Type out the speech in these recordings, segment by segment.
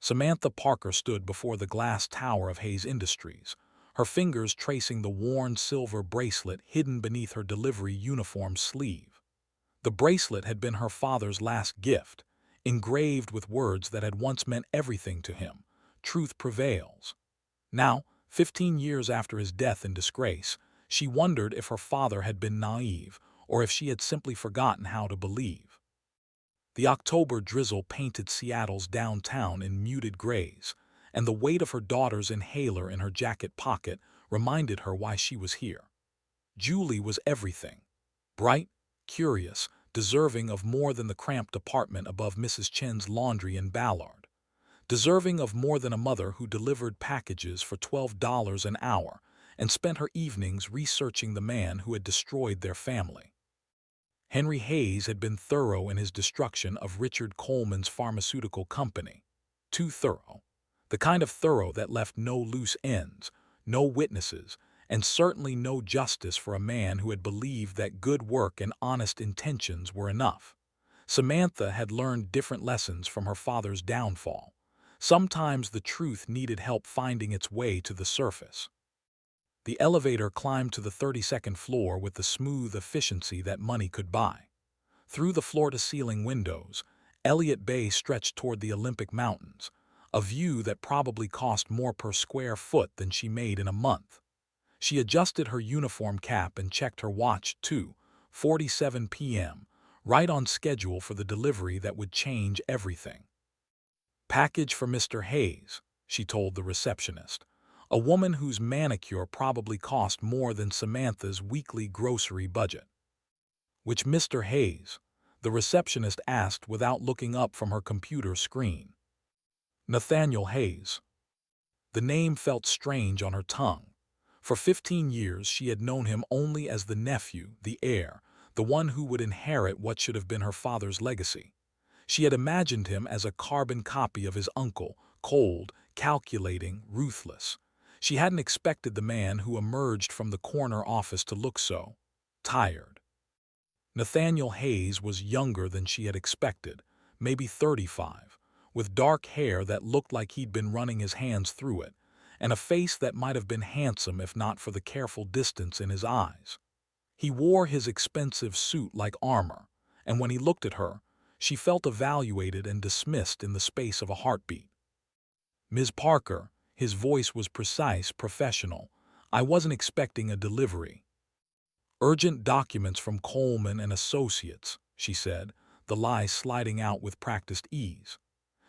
Samantha Parker stood before the glass tower of Hayes Industries, her fingers tracing the worn silver bracelet hidden beneath her delivery uniform sleeve. The bracelet had been her father's last gift, engraved with words that had once meant everything to him: truth prevails. Now, 15 years after his death in disgrace, she wondered if her father had been naive or if she had simply forgotten how to believe. The October drizzle painted Seattle's downtown in muted grays, and the weight of her daughter's inhaler in her jacket pocket reminded her why she was here. Julie was everything: bright, curious, deserving of more than the cramped apartment above Mrs. Chen's laundry in Ballard, deserving of more than a mother who delivered packages for $12 an hour and spent her evenings researching the man who had destroyed their family. Henry Hayes had been thorough in his destruction of Richard Coleman's pharmaceutical company. Too thorough. The kind of thorough that left no loose ends, no witnesses, and certainly no justice for a man who had believed that good work and honest intentions were enough. Samantha had learned different lessons from her father's downfall. Sometimes the truth needed help finding its way to the surface. The elevator climbed to the 32nd floor with the smooth efficiency that money could buy. Through the floor-to-ceiling windows, Elliott Bay stretched toward the Olympic Mountains, a view that probably cost more per square foot than she made in a month. She adjusted her uniform cap and checked her watch, too, 4:47 p.m., right on schedule for the delivery that would change everything. "Package for Mr. Hayes," she told the receptionist, a woman whose manicure probably cost more than Samantha's weekly grocery budget. "Which Mr. Hayes?" the receptionist asked without looking up from her computer screen. "Nathaniel Hayes." The name felt strange on her tongue. For 15 years she had known him only as the nephew, the heir, the one who would inherit what should have been her father's legacy. She had imagined him as a carbon copy of his uncle, cold, calculating, ruthless. She hadn't expected the man who emerged from the corner office to look so tired. Nathaniel Hayes was younger than she had expected, maybe 35, with dark hair that looked like he'd been running his hands through it, and a face that might have been handsome if not for the careful distance in his eyes. He wore his expensive suit like armor, and when he looked at her, she felt evaluated and dismissed in the space of a heartbeat. "Ms. Parker," his voice was precise, professional. "I wasn't expecting a delivery." "Urgent documents from Coleman and Associates," she said, the lie sliding out with practiced ease.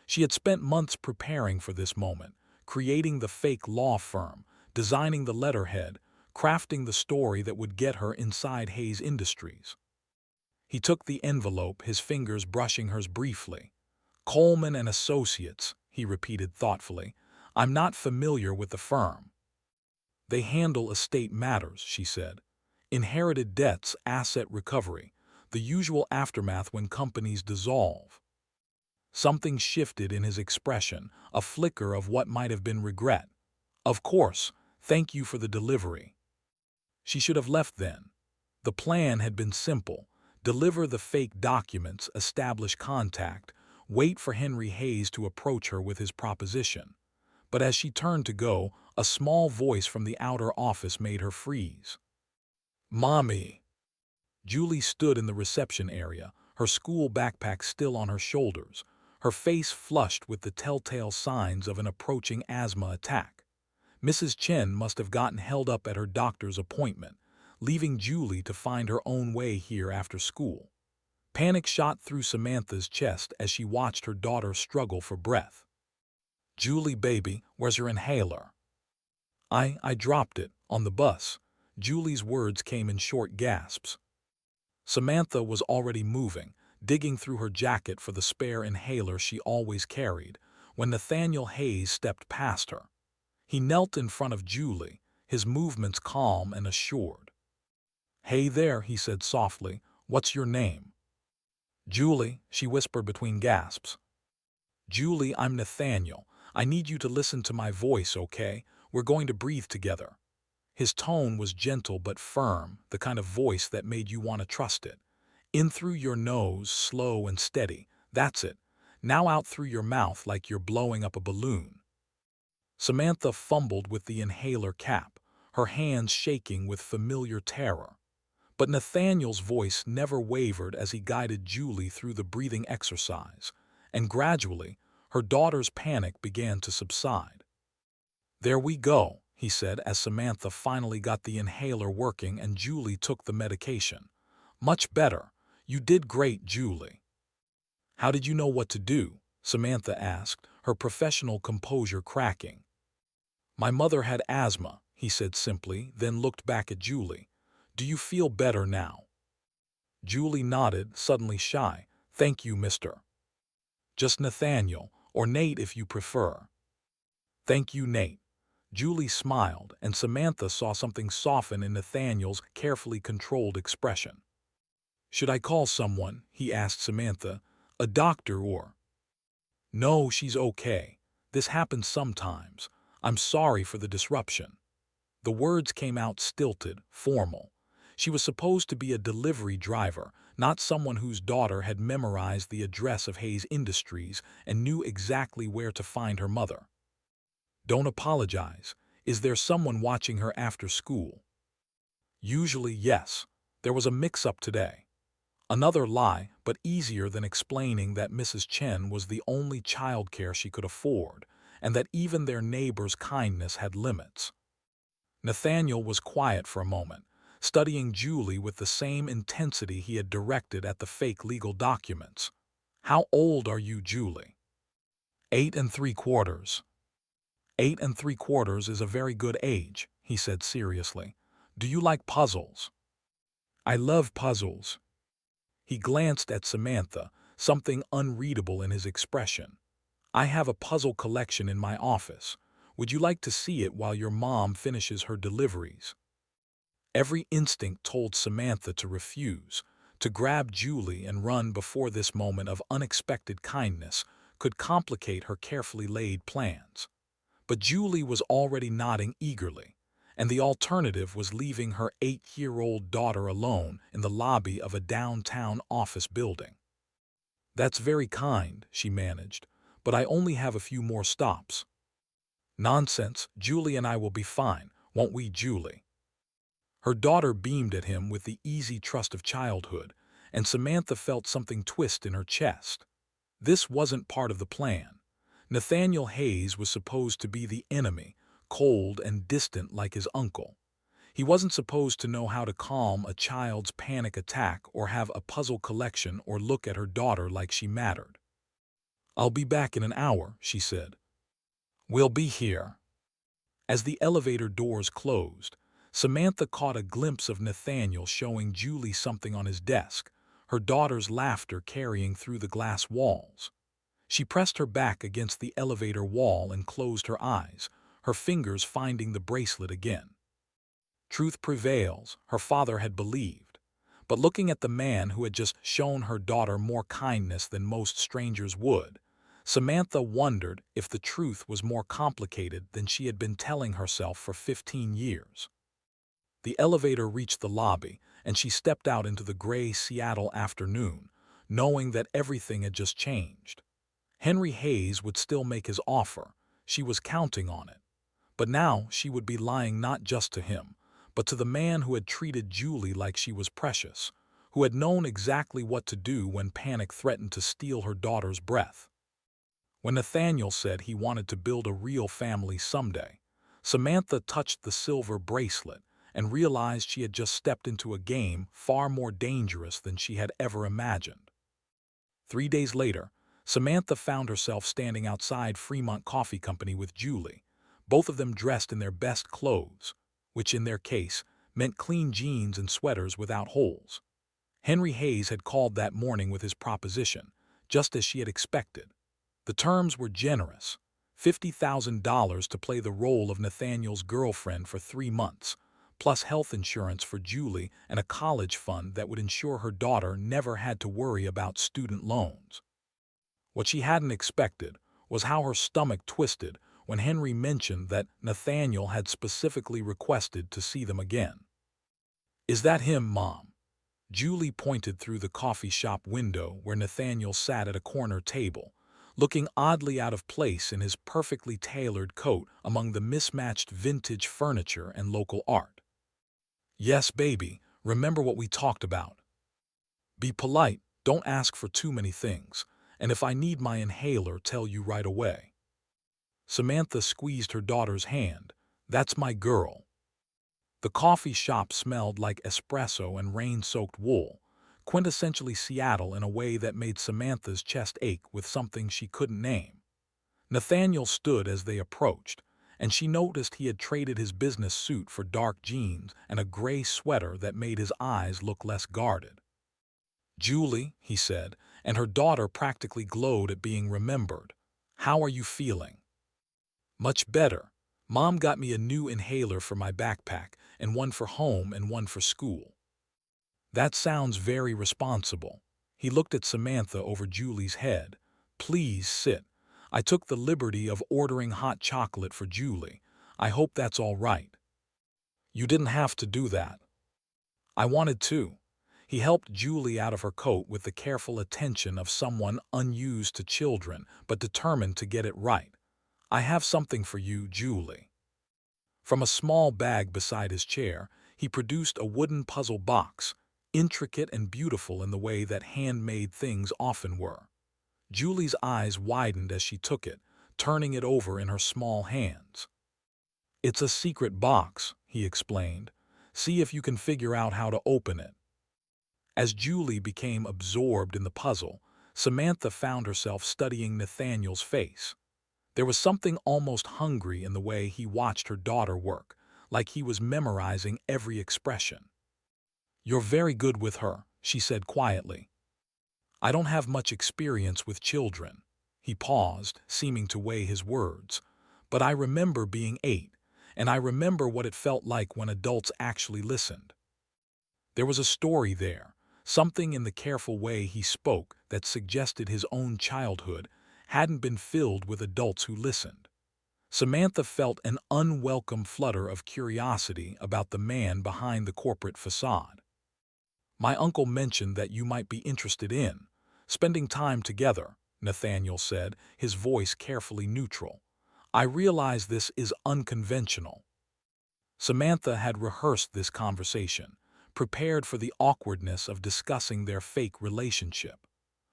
She had spent months preparing for this moment, creating the fake law firm, designing the letterhead, crafting the story that would get her inside Hayes Industries. He took the envelope, his fingers brushing hers briefly. "Coleman and Associates," he repeated thoughtfully. "I'm not familiar with the firm." "They handle estate matters," she said. "Inherited debts, asset recovery, the usual aftermath when companies dissolve." Something shifted in his expression, a flicker of what might have been regret. "Of course, thank you for the delivery." She should have left then. The plan had been simple: deliver the fake documents, establish contact, wait for Henry Hayes to approach her with his proposition. But as she turned to go, a small voice from the outer office made her freeze. "Mommy." Julie stood in the reception area, her school backpack still on her shoulders, her face flushed with the telltale signs of an approaching asthma attack. Mrs. Chen must have gotten held up at her doctor's appointment, leaving Julie to find her own way here after school. Panic shot through Samantha's chest as she watched her daughter struggle for breath. "Julie, baby, where's your inhaler?" I dropped it, on the bus." Julie's words came in short gasps. Samantha was already moving, digging through her jacket for the spare inhaler she always carried, when Nathaniel Hayes stepped past her. He knelt in front of Julie, his movements calm and assured. "Hey there," he said softly. "What's your name?" "Julie," she whispered between gasps. "Julie, I'm Nathaniel. I need you to listen to my voice, okay? We're going to breathe together." His tone was gentle but firm, the kind of voice that made you want to trust it. "In through your nose, slow and steady. That's it. Now out through your mouth like you're blowing up a balloon." Samantha fumbled with the inhaler cap, her hands shaking with familiar terror. But Nathaniel's voice never wavered as he guided Julie through the breathing exercise, and gradually, her daughter's panic began to subside. "There we go," he said as Samantha finally got the inhaler working and Julie took the medication. "Much better. You did great, Julie." "How did you know what to do?" Samantha asked, her professional composure cracking. "My mother had asthma," he said simply, then looked back at Julie. "Do you feel better now?" Julie nodded, suddenly shy. "Thank you, mister." "Just Nathaniel, or Nate if you prefer." "Thank you, Nate." Julie smiled, and Samantha saw something soften in Nathaniel's carefully controlled expression. "Should I call someone?" he asked Samantha. "A doctor or—" "No, she's okay. This happens sometimes. I'm sorry for the disruption." The words came out stilted, formal. She was supposed to be a delivery driver, not someone whose daughter had memorized the address of Hayes Industries and knew exactly where to find her mother. "Don't apologize. Is there someone watching her after school?" "Usually, yes. There was a mix-up today." Another lie, but easier than explaining that Mrs. Chen was the only childcare she could afford, and that even their neighbor's kindness had limits. Nathaniel was quiet for a moment, studying Julie with the same intensity he had directed at the fake legal documents. "How old are you, Julie?" 8 3/4. 8 3/4 is a very good age, he said seriously. "Do you like puzzles?" "I love puzzles." He glanced at Samantha, something unreadable in his expression. "I have a puzzle collection in my office. Would you like to see it while your mom finishes her deliveries?" Every instinct told Samantha to refuse, to grab Julie and run before this moment of unexpected kindness could complicate her carefully laid plans. But Julie was already nodding eagerly, and the alternative was leaving her 8-year-old daughter alone in the lobby of a downtown office building. "That's very kind," she managed, "but I only have a few more stops." "Nonsense, Julie and I will be fine, won't we, Julie?" Her daughter beamed at him with the easy trust of childhood, and Samantha felt something twist in her chest. This wasn't part of the plan. Nathaniel Hayes was supposed to be the enemy, cold and distant like his uncle. He wasn't supposed to know how to calm a child's panic attack or have a puzzle collection or look at her daughter like she mattered. "I'll be back in an hour," she said. "We'll be here." As the elevator doors closed, Samantha caught a glimpse of Nathaniel showing Julie something on his desk, her daughter's laughter carrying through the glass walls. She pressed her back against the elevator wall and closed her eyes, her fingers finding the bracelet again. Truth prevails, her father had believed. But looking at the man who had just shown her daughter more kindness than most strangers would, Samantha wondered if the truth was more complicated than she had been telling herself for 15 years. The elevator reached the lobby, and she stepped out into the gray Seattle afternoon, knowing that everything had just changed. Henry Hayes would still make his offer. She was counting on it. But now she would be lying not just to him, but to the man who had treated Julie like she was precious, who had known exactly what to do when panic threatened to steal her daughter's breath. When Nathaniel said he wanted to build a real family someday, Samantha touched the silver bracelet and realized she had just stepped into a game far more dangerous than she had ever imagined. 3 days later, Samantha found herself standing outside Fremont Coffee Company with Julie, both of them dressed in their best clothes, which in their case meant clean jeans and sweaters without holes. Henry Hayes had called that morning with his proposition, just as she had expected. The terms were generous: $50,000 to play the role of Nathaniel's girlfriend for 3 months, plus health insurance for Julie and a college fund that would ensure her daughter never had to worry about student loans. What she hadn't expected was how her stomach twisted when Henry mentioned that Nathaniel had specifically requested to see them again. "Is that him, Mom?" Julie pointed through the coffee shop window where Nathaniel sat at a corner table, looking oddly out of place in his perfectly tailored coat among the mismatched vintage furniture and local art. "Yes, baby, remember what we talked about. Be polite, don't ask for too many things, and if I need my inhaler, tell you right away." Samantha squeezed her daughter's hand. "That's my girl." The coffee shop smelled like espresso and rain-soaked wool, quintessentially Seattle in a way that made Samantha's chest ache with something she couldn't name. Nathaniel stood as they approached, and she noticed he had traded his business suit for dark jeans and a gray sweater that made his eyes look less guarded. "Julie," he said, and her daughter practically glowed at being remembered. "How are you feeling?" "Much better. Mom got me a new inhaler for my backpack, and one for home and one for school." "That sounds very responsible." He looked at Samantha over Julie's head. "Please sit. I took the liberty of ordering hot chocolate for Julie. I hope that's all right." "You didn't have to do that." "I wanted to." He helped Julie out of her coat with the careful attention of someone unused to children but determined to get it right. "I have something for you, Julie." From a small bag beside his chair, he produced a wooden puzzle box, intricate and beautiful in the way that handmade things often were. Julie's eyes widened as she took it, turning it over in her small hands. "It's a secret box," he explained. "See if you can figure out how to open it." As Julie became absorbed in the puzzle, Samantha found herself studying Nathaniel's face. There was something almost hungry in the way he watched her daughter work, like he was memorizing every expression. "You're very good with her," she said quietly. "I don't have much experience with children." He paused, seeming to weigh his words. "But I remember being 8, and I remember what it felt like when adults actually listened." There was a story there, something in the careful way he spoke that suggested his own childhood hadn't been filled with adults who listened. Samantha felt an unwelcome flutter of curiosity about the man behind the corporate facade. "My uncle mentioned that you might be interested in spending time together," Nathaniel said, his voice carefully neutral. "I realize this is unconventional." Samantha had rehearsed this conversation, prepared for the awkwardness of discussing their fake relationship.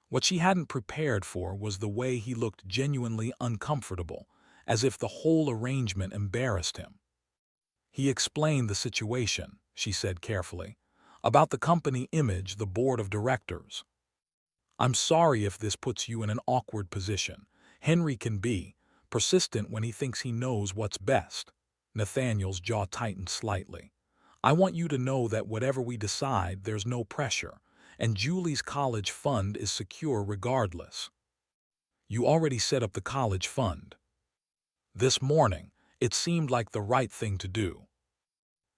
What she hadn't prepared for was the way he looked genuinely uncomfortable, as if the whole arrangement embarrassed him. "He explained the situation," she said carefully, "about the company image, the board of directors. I'm sorry if this puts you in an awkward position. Henry can be persistent when he thinks he knows what's best." Nathaniel's jaw tightened slightly. "I want you to know that whatever we decide, there's no pressure, and Julie's college fund is secure regardless." "You already set up the college fund." "This morning. It seemed like the right thing to do."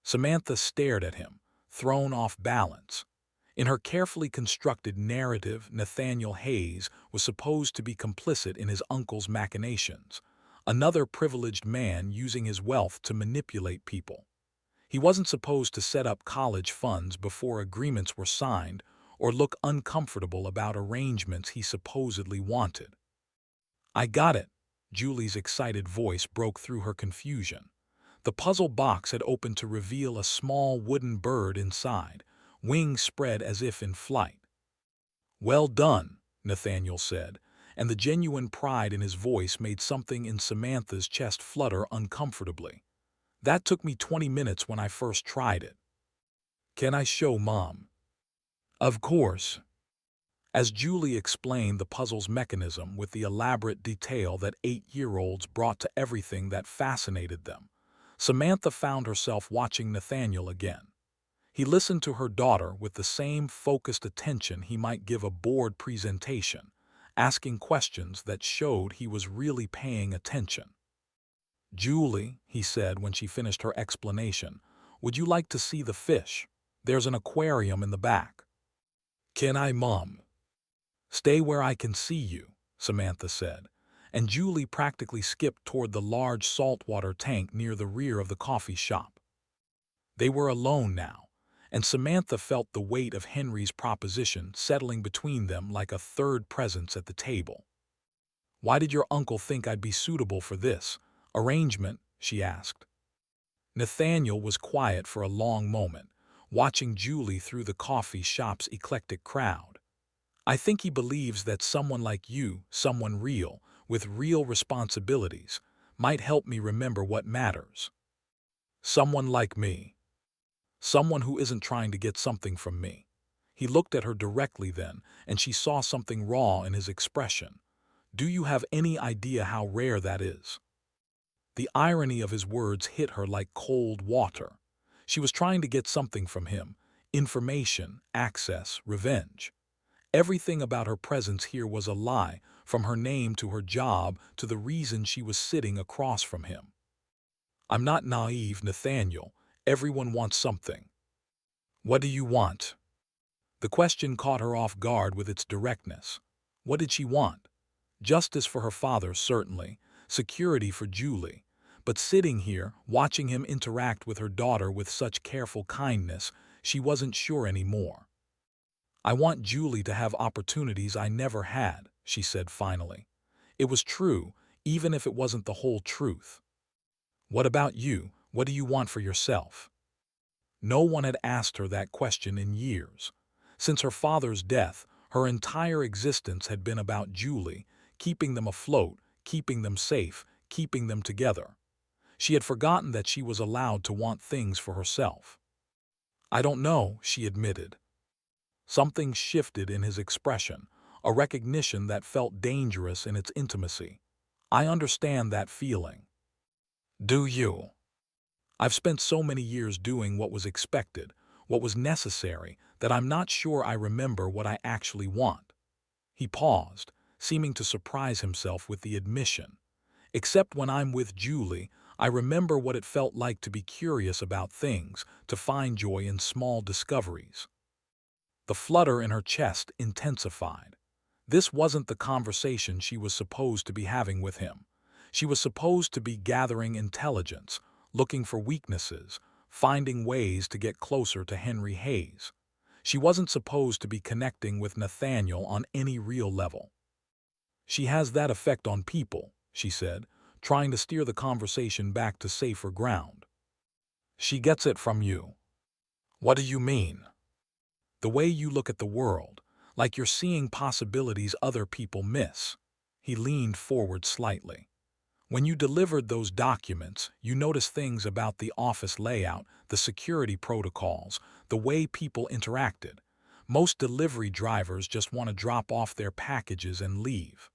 Samantha stared at him, thrown off balance. In her carefully constructed narrative, Nathaniel Hayes was supposed to be complicit in his uncle's machinations, another privileged man using his wealth to manipulate people. He wasn't supposed to set up college funds before agreements were signed or look uncomfortable about arrangements he supposedly wanted. "I got it." Julie's excited voice broke through her confusion. The puzzle box had opened to reveal a small wooden bird inside, wings spread as if in flight. "Well done," Nathaniel said, and the genuine pride in his voice made something in Samantha's chest flutter uncomfortably. "That took me 20 minutes when I first tried it." "Can I show Mom?" "Of course." As Julie explained the puzzle's mechanism with the elaborate detail that 8-year-olds brought to everything that fascinated them, Samantha found herself watching Nathaniel again. He listened to her daughter with the same focused attention he might give a board presentation, asking questions that showed he was really paying attention. "Julie," he said when she finished her explanation, "would you like to see the fish? There's an aquarium in the back." "Can I, Mom?" "Stay where I can see you," Samantha said, and Julie practically skipped toward the large saltwater tank near the rear of the coffee shop. They were alone now, and Samantha felt the weight of Henry's proposition settling between them like a third presence at the table. Why did your uncle think I'd be suitable for this arrangement? She asked. Nathaniel was quiet for a long moment, watching Julie through the coffee shop's eclectic crowd. I think he believes that someone like you, someone real, with real responsibilities, might help me remember what matters. Someone like me. Someone who isn't trying to get something from me. He looked at her directly then, and she saw something raw in his expression. Do you have any idea how rare that is? The irony of his words hit her like cold water. She was trying to get something from him: information, access, revenge. Everything about her presence here was a lie, from her name to her job to the reason she was sitting across from him. I'm not naive, Nathaniel. Everyone wants something. What do you want? The question caught her off guard with its directness. What did she want? Justice for her father, certainly, security for Julie. But sitting here, watching him interact with her daughter with such careful kindness, she wasn't sure anymore. I want Julie to have opportunities I never had, she said finally. It was true, even if it wasn't the whole truth. What about you? What do you want for yourself? No one had asked her that question in years. Since her father's death, her entire existence had been about Julie, keeping them afloat, keeping them safe, keeping them together. She had forgotten that she was allowed to want things for herself. I don't know, she admitted. Something shifted in his expression, a recognition that felt dangerous in its intimacy. I understand that feeling. Do you? I've spent so many years doing what was expected, what was necessary, that I'm not sure I remember what I actually want. He paused, seeming to surprise himself with the admission. Except when I'm with Julie, I remember what it felt like to be curious about things, to find joy in small discoveries. The flutter in her chest intensified. This wasn't the conversation she was supposed to be having with him. She was supposed to be gathering intelligence, looking for weaknesses, finding ways to get closer to Henry Hayes. She wasn't supposed to be connecting with Nathaniel on any real level. She has that effect on people, she said, trying to steer the conversation back to safer ground. She gets it from you. What do you mean? The way you look at the world, like you're seeing possibilities other people miss. He leaned forward slightly. When you delivered those documents, you noticed things about the office layout, the security protocols, the way people interacted. Most delivery drivers just want to drop off their packages and leave.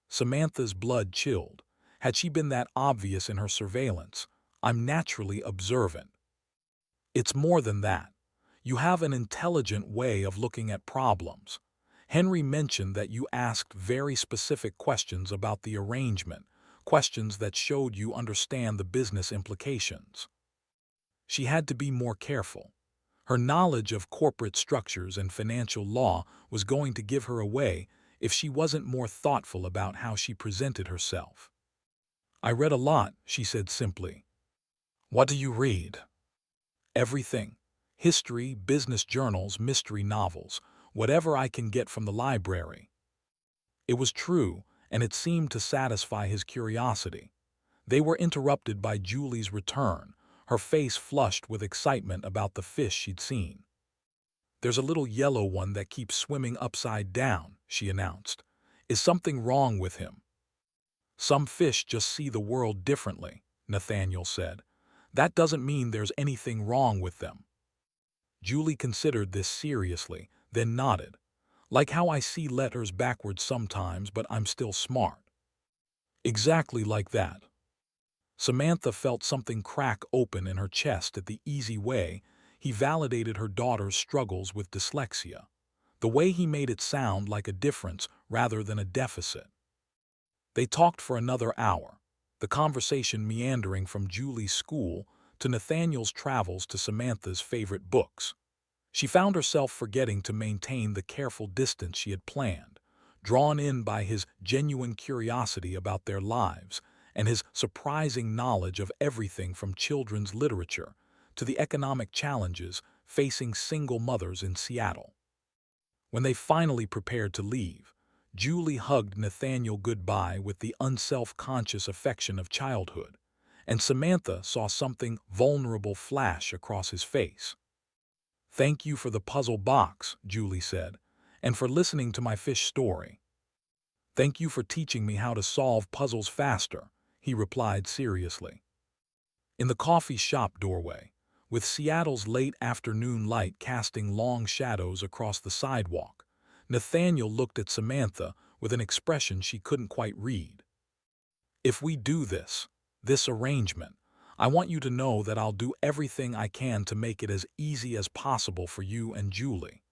Samantha's blood chilled. Had she been that obvious in her surveillance? I'm naturally observant. It's more than that. You have an intelligent way of looking at problems. Henry mentioned that you asked very specific questions about the arrangement, questions that showed you understand the business implications. She had to be more careful. Her knowledge of corporate structures and financial law was going to give her away if she wasn't more thoughtful about how she presented herself. I read a lot, she said simply. What do you read? Everything. History, business journals, mystery novels, whatever I can get from the library. It was true, and it seemed to satisfy his curiosity. They were interrupted by Julie's return, her face flushed with excitement about the fish she'd seen. There's a little yellow one that keeps swimming upside down, she announced. Is something wrong with him? Some fish just see the world differently, Nathaniel said. That doesn't mean there's anything wrong with them. Julie considered this seriously, then nodded. Like how I see letters backwards sometimes, but I'm still smart. Exactly like that. Samantha felt something crack open in her chest at the easy way he validated her daughter's struggles with dyslexia, the way he made it sound like a difference rather than a deficit. They talked for another hour, the conversation meandering from Julie's school to Nathaniel's travels to Samantha's favorite books. She found herself forgetting to maintain the careful distance she had planned, drawn in by his genuine curiosity about their lives and his surprising knowledge of everything from children's literature to the economic challenges facing single mothers in Seattle. When they finally prepared to leave, Julie hugged Nathaniel goodbye with the unself-conscious affection of childhood, and Samantha saw something vulnerable flash across his face. "Thank you for the puzzle box," Julie said, "and for listening to my fish story." "Thank you for teaching me how to solve puzzles faster," he replied seriously. In the coffee shop doorway, with Seattle's late afternoon light casting long shadows across the sidewalk, Nathaniel looked at Samantha with an expression she couldn't quite read. "If we do this arrangement, I want you to know that I'll do everything I can to make it as easy as possible for you and Julie.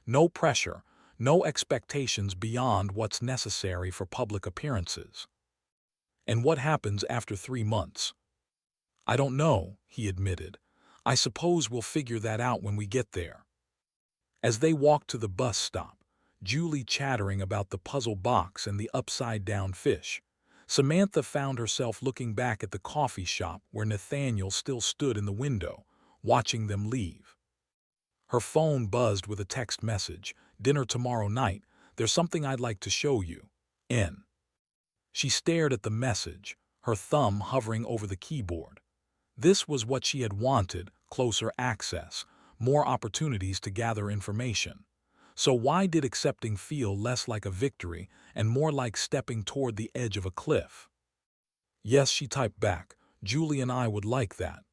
No pressure, no expectations beyond what's necessary for public appearances." "And what happens after 3 months?" "I don't know," he admitted. "I suppose we'll figure that out when we get there." As they walked to the bus stop, Julie chattering about the puzzle box and the upside-down fish, Samantha found herself looking back at the coffee shop where Nathaniel still stood in the window, watching them leave. Her phone buzzed with a text message: "Dinner tomorrow night. There's something I'd like to show you. N." She stared at the message, her thumb hovering over the keyboard. This was what she had wanted: closer access, more opportunities to gather information. So why did accepting feel less like a victory and more like stepping toward the edge of a cliff? "Yes," she typed back, "Julie and I would like that."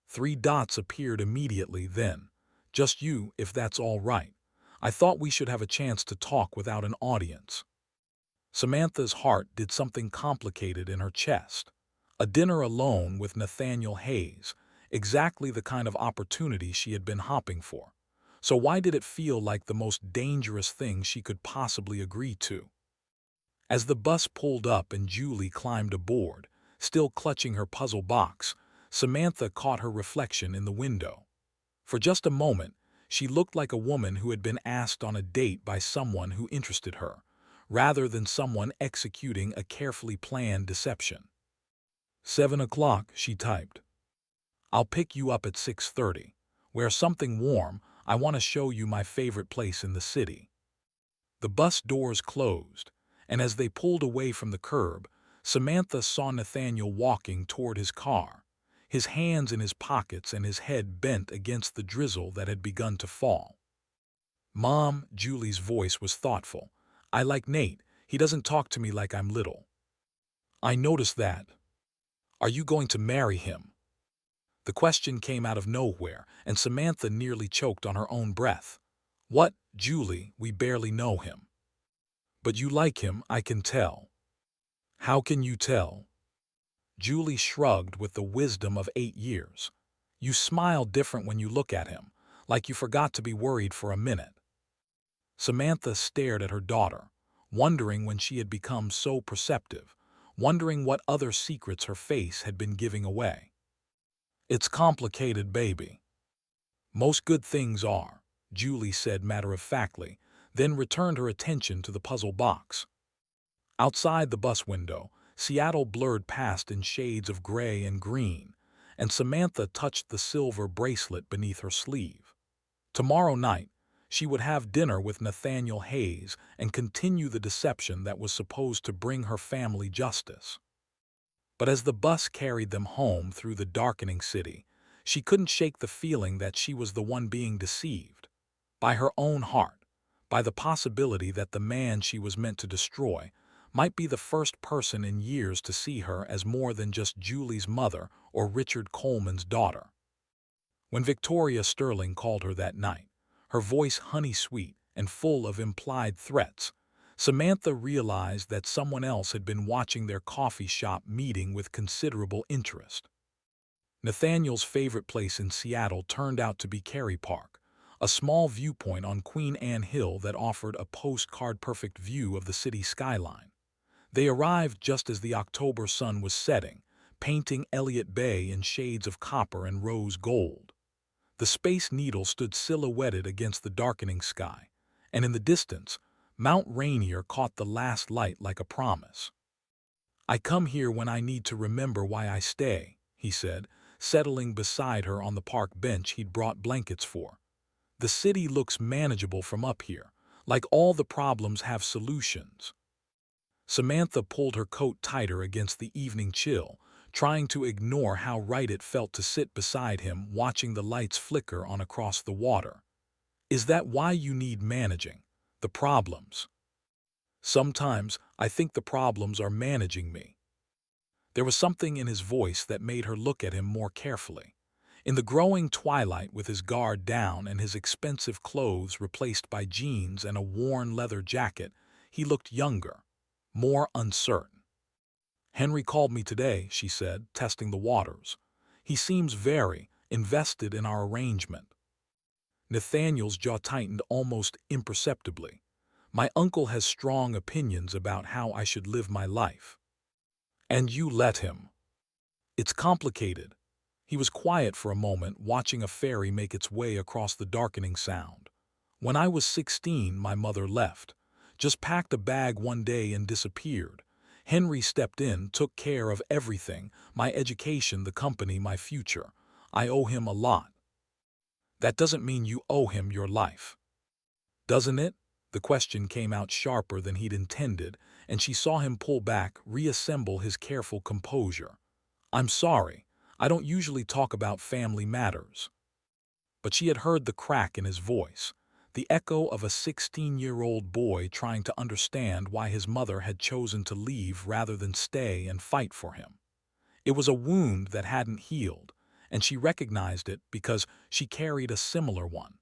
3 dots appeared immediately then. "Just you, if that's all right. I thought we should have a chance to talk without an audience." Samantha's heart did something complicated in her chest. A dinner alone with Nathaniel Hayes, exactly the kind of opportunity she had been hopping for. So why did it feel like the most dangerous thing she could possibly agree to? As the bus pulled up and Julie climbed aboard, still clutching her puzzle box, Samantha caught her reflection in the window. For just a moment, she looked like a woman who had been asked on a date by someone who interested her, rather than someone executing a carefully planned deception. 7 o'clock, she typed. "I'll pick you up at 6:30. Wear something warm. I want to show you my favorite place in the city." The bus doors closed, and as they pulled away from the curb, Samantha saw Nathaniel walking toward his car, his hands in his pockets and his head bent against the drizzle that had begun to fall. "Mom," Julie's voice was thoughtful, "I like Nate. He doesn't talk to me like I'm little." "I noticed that. Are you going to marry him?" The question came out of nowhere, and Samantha nearly choked on her own breath. "What, Julie, we barely know him." "But you like him, I can tell." "How can you tell?" Julie shrugged with the wisdom of 8 years. "You smile different when you look at him, like you forgot to be worried for a minute." Samantha stared at her daughter, wondering when she had become so perceptive, wondering what other secrets her face had been giving away. "It's complicated, baby." "Most good things are," Julie said matter-of-factly, then returned her attention to the puzzle box. Outside the bus window, Seattle blurred past in shades of gray and green, and Samantha touched the silver bracelet beneath her sleeve. Tomorrow night, she would have dinner with Nathaniel Hayes and continue the deception that was supposed to bring her family justice. But as the bus carried them home through the darkening city, she couldn't shake the feeling that she was the one being deceived. By her own heart, by the possibility that the man she was meant to destroy might be the first person in years to see her as more than just Julie's mother or Richard Coleman's daughter. When Victoria Sterling called her that night, her voice honey-sweet and full of implied threats, Samantha realized that someone else had been watching their coffee shop meeting with considerable interest. Nathaniel's favorite place in Seattle turned out to be Cary Park, a small viewpoint on Queen Anne Hill that offered a postcard-perfect view of the city skyline. They arrived just as the October sun was setting, painting Elliott Bay in shades of copper and rose gold. The Space Needle stood silhouetted against the darkening sky, and in the distance, Mount Rainier caught the last light like a promise. "I come here when I need to remember why I stay," he said, settling beside her on the park bench he'd brought blankets for. "The city looks manageable from up here, Like all the problems have solutions. Samantha pulled her coat tighter against the evening chill, trying to ignore how right it felt to sit beside him watching the lights flicker on across the water. Is that why you need managing? The problems. Sometimes I think the problems are managing me. There was something in his voice that made her look at him more carefully. In the growing twilight, with his guard down and his expensive clothes replaced by jeans and a worn leather jacket, he looked younger, more uncertain. "Henry called me today," she said, testing the waters. "He seems very invested in our arrangement." Nathaniel's jaw tightened almost imperceptibly. "My uncle has strong opinions about how I should live my life." "And you let him." "It's complicated." He was quiet for a moment, watching a ferry make its way across the darkening sound. "When I was 16, my mother left. Just packed a bag one day and disappeared. Henry stepped in, took care of everything, my education, the company, my future. I owe him a lot." "That doesn't mean you owe him your life." "Doesn't it?" The question came out sharper than he'd intended, and she saw him pull back, reassemble his careful composure. "I'm sorry. I don't usually talk about family matters." But she had heard the crack in his voice, the echo of a 16-year-old boy trying to understand why his mother had chosen to leave rather than stay and fight for him. It was a wound that hadn't healed, and she recognized it because she carried a similar one.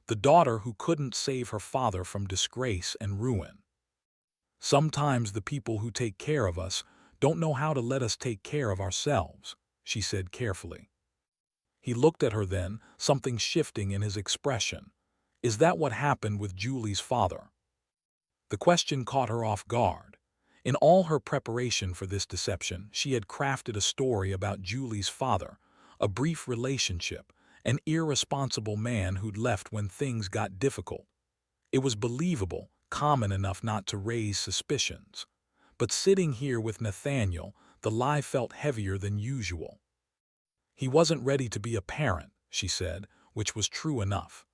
The daughter who couldn't save her father from disgrace and ruin. "Sometimes the people who take care of us don't know how to let us take care of ourselves," she said carefully. He looked at her then, something shifting in his expression. "Is that what happened with Julie's father?" The question caught her off guard. In all her preparation for this deception, she had crafted a story about Julie's father, a brief relationship, an irresponsible man who'd left when things got difficult. It was believable, common enough not to raise suspicions. But sitting here with Nathaniel, the lie felt heavier than usual. He wasn't ready to be a parent, she said, which was true enough.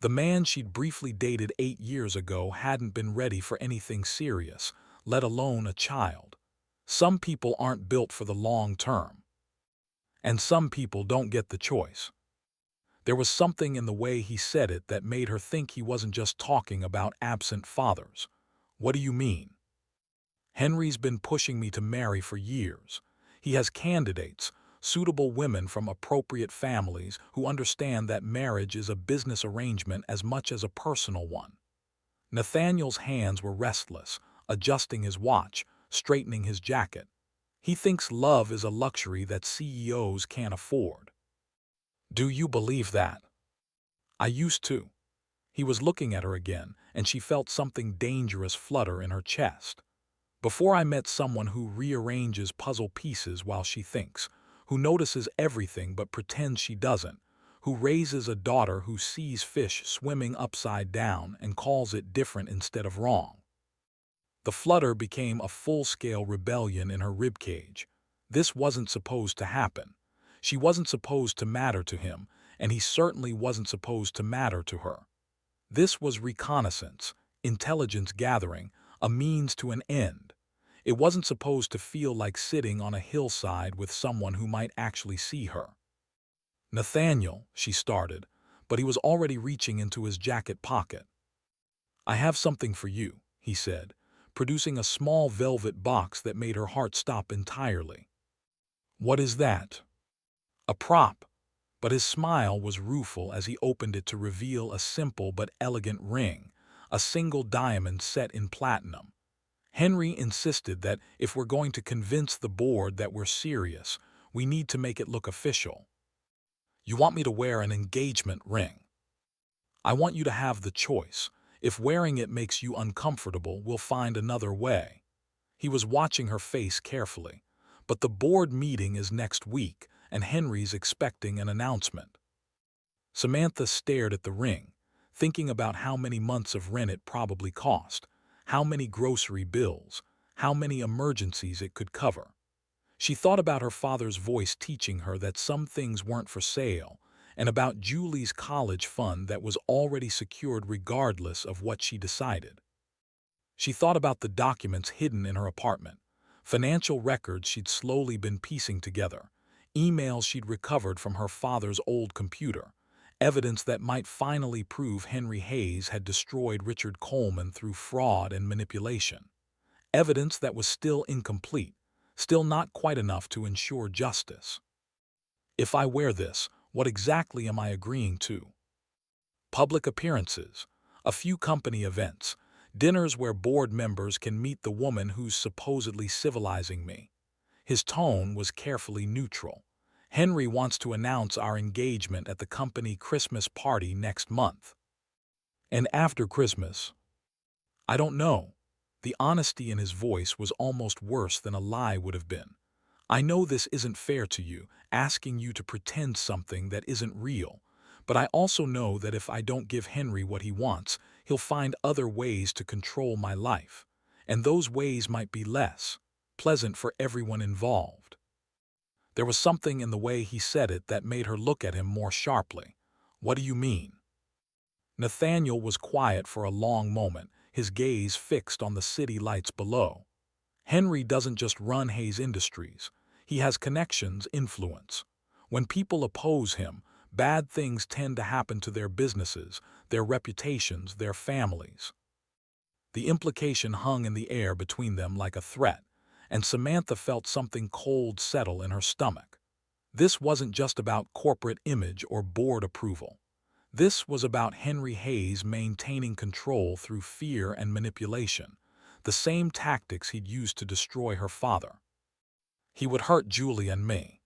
The man she'd briefly dated 8 years ago hadn't been ready for anything serious, let alone a child. Some people aren't built for the long term. And some people don't get the choice. There was something in the way he said it that made her think he wasn't just talking about absent fathers. "What do you mean?" "Henry's been pushing me to marry for years. He has candidates, suitable women from appropriate families who understand that marriage is a business arrangement as much as a personal one." Nathaniel's hands were restless, adjusting his watch, straightening his jacket. "He thinks love is a luxury that CEOs can't afford." "Do you believe that?" "I used to." He was looking at her again, and she felt something dangerous flutter in her chest. "Before I met someone who rearranges puzzle pieces while she thinks, who notices everything but pretends she doesn't, who raises a daughter who sees fish swimming upside down and calls it different instead of wrong." The flutter became a full-scale rebellion in her ribcage. This wasn't supposed to happen. She wasn't supposed to matter to him, and he certainly wasn't supposed to matter to her. This was reconnaissance, intelligence gathering, a means to an end. It wasn't supposed to feel like sitting on a hillside with someone who might actually see her. "Nathaniel," she started, but he was already reaching into his jacket pocket. "I have something for you," he said, producing a small velvet box that made her heart stop entirely. "What is that?" "A prop." But his smile was rueful as he opened it to reveal a simple but elegant ring, a single diamond set in platinum. "Henry insisted that if we're going to convince the board that we're serious, we need to make it look official." "You want me to wear an engagement ring?" "I want you to have the choice. If wearing it makes you uncomfortable, we'll find another way." He was watching her face carefully. "But the board meeting is next week, and Henry's expecting an announcement." Samantha stared at the ring, thinking about how many months of rent it probably cost, how many grocery bills, how many emergencies it could cover. She thought about her father's voice teaching her that some things weren't for sale, and about Julie's college fund that was already secured regardless of what she decided. She thought about the documents hidden in her apartment, financial records she'd slowly been piecing together, emails she'd recovered from her father's old computer, evidence that might finally prove Henry Hayes had destroyed Richard Coleman through fraud and manipulation. Evidence that was still incomplete, still not quite enough to ensure justice. If I wear this, what exactly am I agreeing to? Public appearances, a few company events, dinners where board members can meet the woman who's supposedly civilizing me. His tone was carefully neutral. Henry wants to announce our engagement at the company Christmas party next month. And after Christmas? I don't know. The honesty in his voice was almost worse than a lie would have been. I know this isn't fair to you, asking you to pretend something that isn't real, but I also know that if I don't give Henry what he wants, he'll find other ways to control my life, and those ways might be less pleasant for everyone involved. There was something in the way he said it that made her look at him more sharply. What do you mean? Nathaniel was quiet for a long moment, his gaze fixed on the city lights below. Henry doesn't just run Hayes Industries. He has connections, influence. When people oppose him, bad things tend to happen to their businesses, their reputations, their families. The implication hung in the air between them like a threat, and Samantha felt something cold settle in her stomach. This wasn't just about corporate image or board approval. This was about Henry Hayes maintaining control through fear and manipulation, the same tactics he'd used to destroy her father. He would hurt Julie and me.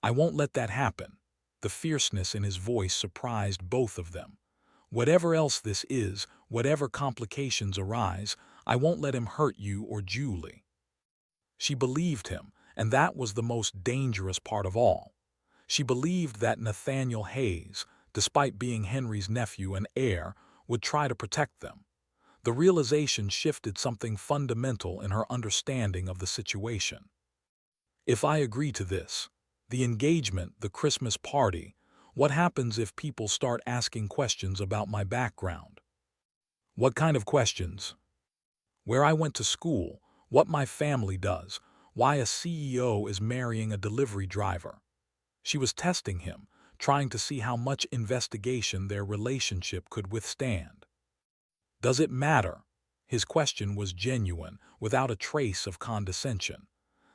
I won't let that happen. The fierceness in his voice surprised both of them. Whatever else this is, whatever complications arise, I won't let him hurt you or Julie. She believed him, and that was the most dangerous part of all. She believed that Nathaniel Hayes, despite being Henry's nephew and heir, would try to protect them. The realization shifted something fundamental in her understanding of the situation. If I agree to this, the engagement, the Christmas party, what happens if people start asking questions about my background? What kind of questions? Where I went to school, what my family does, why a CEO is marrying a delivery driver. She was testing him, trying to see how much investigation their relationship could withstand. Does it matter? His question was genuine, without a trace of condescension.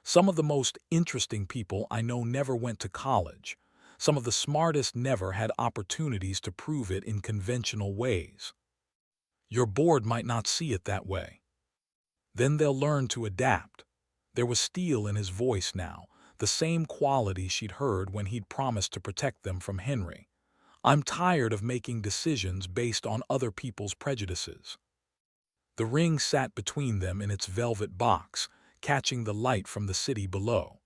Some of the most interesting people I know never went to college. Some of the smartest never had opportunities to prove it in conventional ways. Your board might not see it that way. Then they'll learn to adapt. There was steel in his voice now, the same quality she'd heard when he'd promised to protect them from Henry. I'm tired of making decisions based on other people's prejudices. The ring sat between them in its velvet box, catching the light from the city below.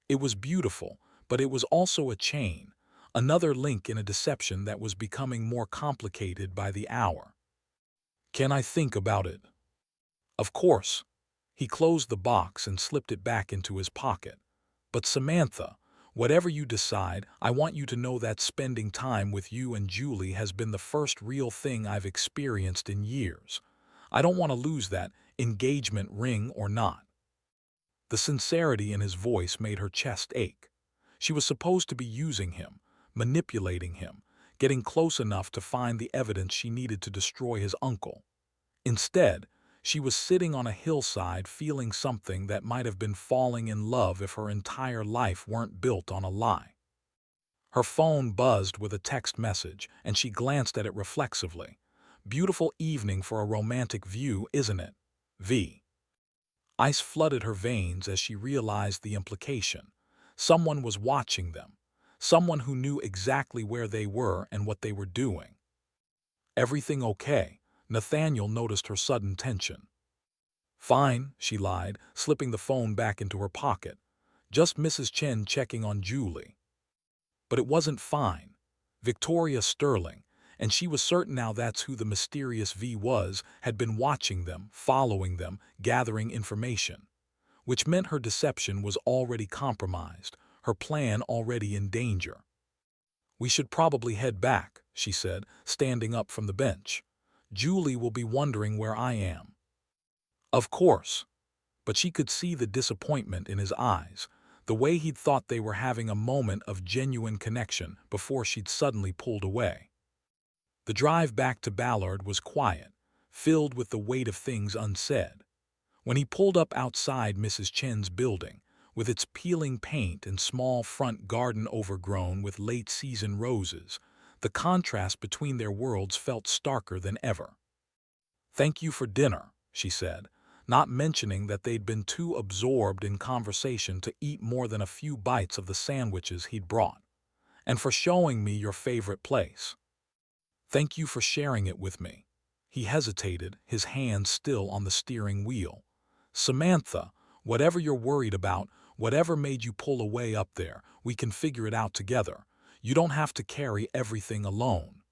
It was beautiful, but it was also a chain, another link in a deception that was becoming more complicated by the hour. Can I think about it? Of course. He closed the box and slipped it back into his pocket. But Samantha, whatever you decide, I want you to know that spending time with you and Julie has been the first real thing I've experienced in years. I don't want to lose that, engagement ring or not. The sincerity in his voice made her chest ache. She was supposed to be using him, manipulating him, getting close enough to find the evidence she needed to destroy his uncle. Instead, she was sitting on a hillside feeling something that might have been falling in love if her entire life weren't built on a lie. Her phone buzzed with a text message, and she glanced at it reflexively. Beautiful evening for a romantic view, isn't it? V. Ice flooded her veins as she realized the implication. Someone was watching them. Someone who knew exactly where they were and what they were doing. Everything okay? Nathaniel noticed her sudden tension. Fine, she lied, slipping the phone back into her pocket. Just Mrs. Chen checking on Julie. But it wasn't fine. Victoria Sterling, and she was certain now that's who the mysterious V was, had been watching them, following them, gathering information. Which meant her deception was already compromised, her plan already in danger. "We should probably head back," she said, standing up from the bench. "Julie will be wondering where I am." Of course, but she could see the disappointment in his eyes, the way he'd thought they were having a moment of genuine connection before she'd suddenly pulled away. The drive back to Ballard was quiet, filled with the weight of things unsaid. When he pulled up outside Mrs. Chen's building, with its peeling paint and small front garden overgrown with late-season roses, the contrast between their worlds felt starker than ever. "Thank you for dinner," she said, not mentioning that they'd been too absorbed in conversation to eat more than a few bites of the sandwiches he'd brought. "And for showing me your favorite place. Thank you for sharing it with me." He hesitated, his hand still on the steering wheel. "Samantha, whatever you're worried about, whatever made you pull away up there, we can figure it out together. You don't have to carry everything alone."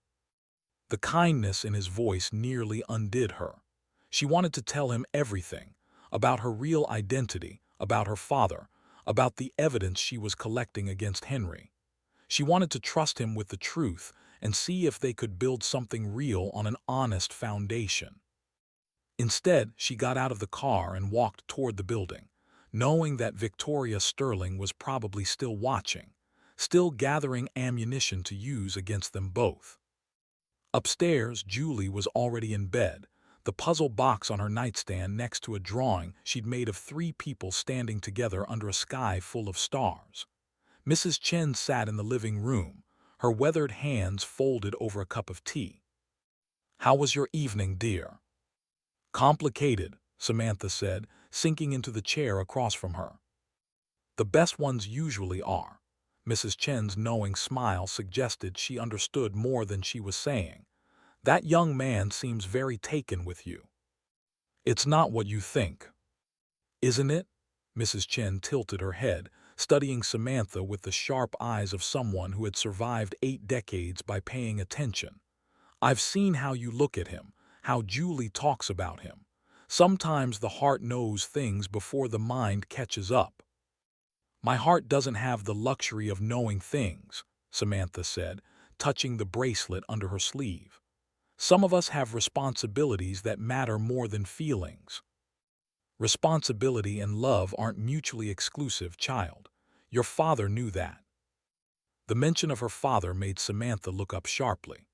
The kindness in his voice nearly undid her. She wanted to tell him everything, about her real identity, about her father, about the evidence she was collecting against Henry. She wanted to trust him with the truth and see if they could build something real on an honest foundation. Instead, she got out of the car and walked toward the building, knowing that Victoria Sterling was probably still watching, still gathering ammunition to use against them both. Upstairs, Julie was already in bed, the puzzle box on her nightstand next to a drawing she'd made of three people standing together under a sky full of stars. Mrs. Chen sat in the living room, her weathered hands folded over a cup of tea. "How was your evening, dear?" "Complicated," Samantha said, sinking into the chair across from her. "The best ones usually are." Mrs. Chen's knowing smile suggested she understood more than she was saying. "That young man seems very taken with you." "It's not what you think." "Isn't it?" Mrs. Chen tilted her head, studying Samantha with the sharp eyes of someone who had survived 8 decades by paying attention. "I've seen how you look at him, how Julie talks about him. Sometimes the heart knows things before the mind catches up." "My heart doesn't have the luxury of knowing things," Samantha said, touching the bracelet under her sleeve. "Some of us have responsibilities that matter more than feelings." "Responsibility and love aren't mutually exclusive, child. Your father knew that." The mention of her father made Samantha look up sharply.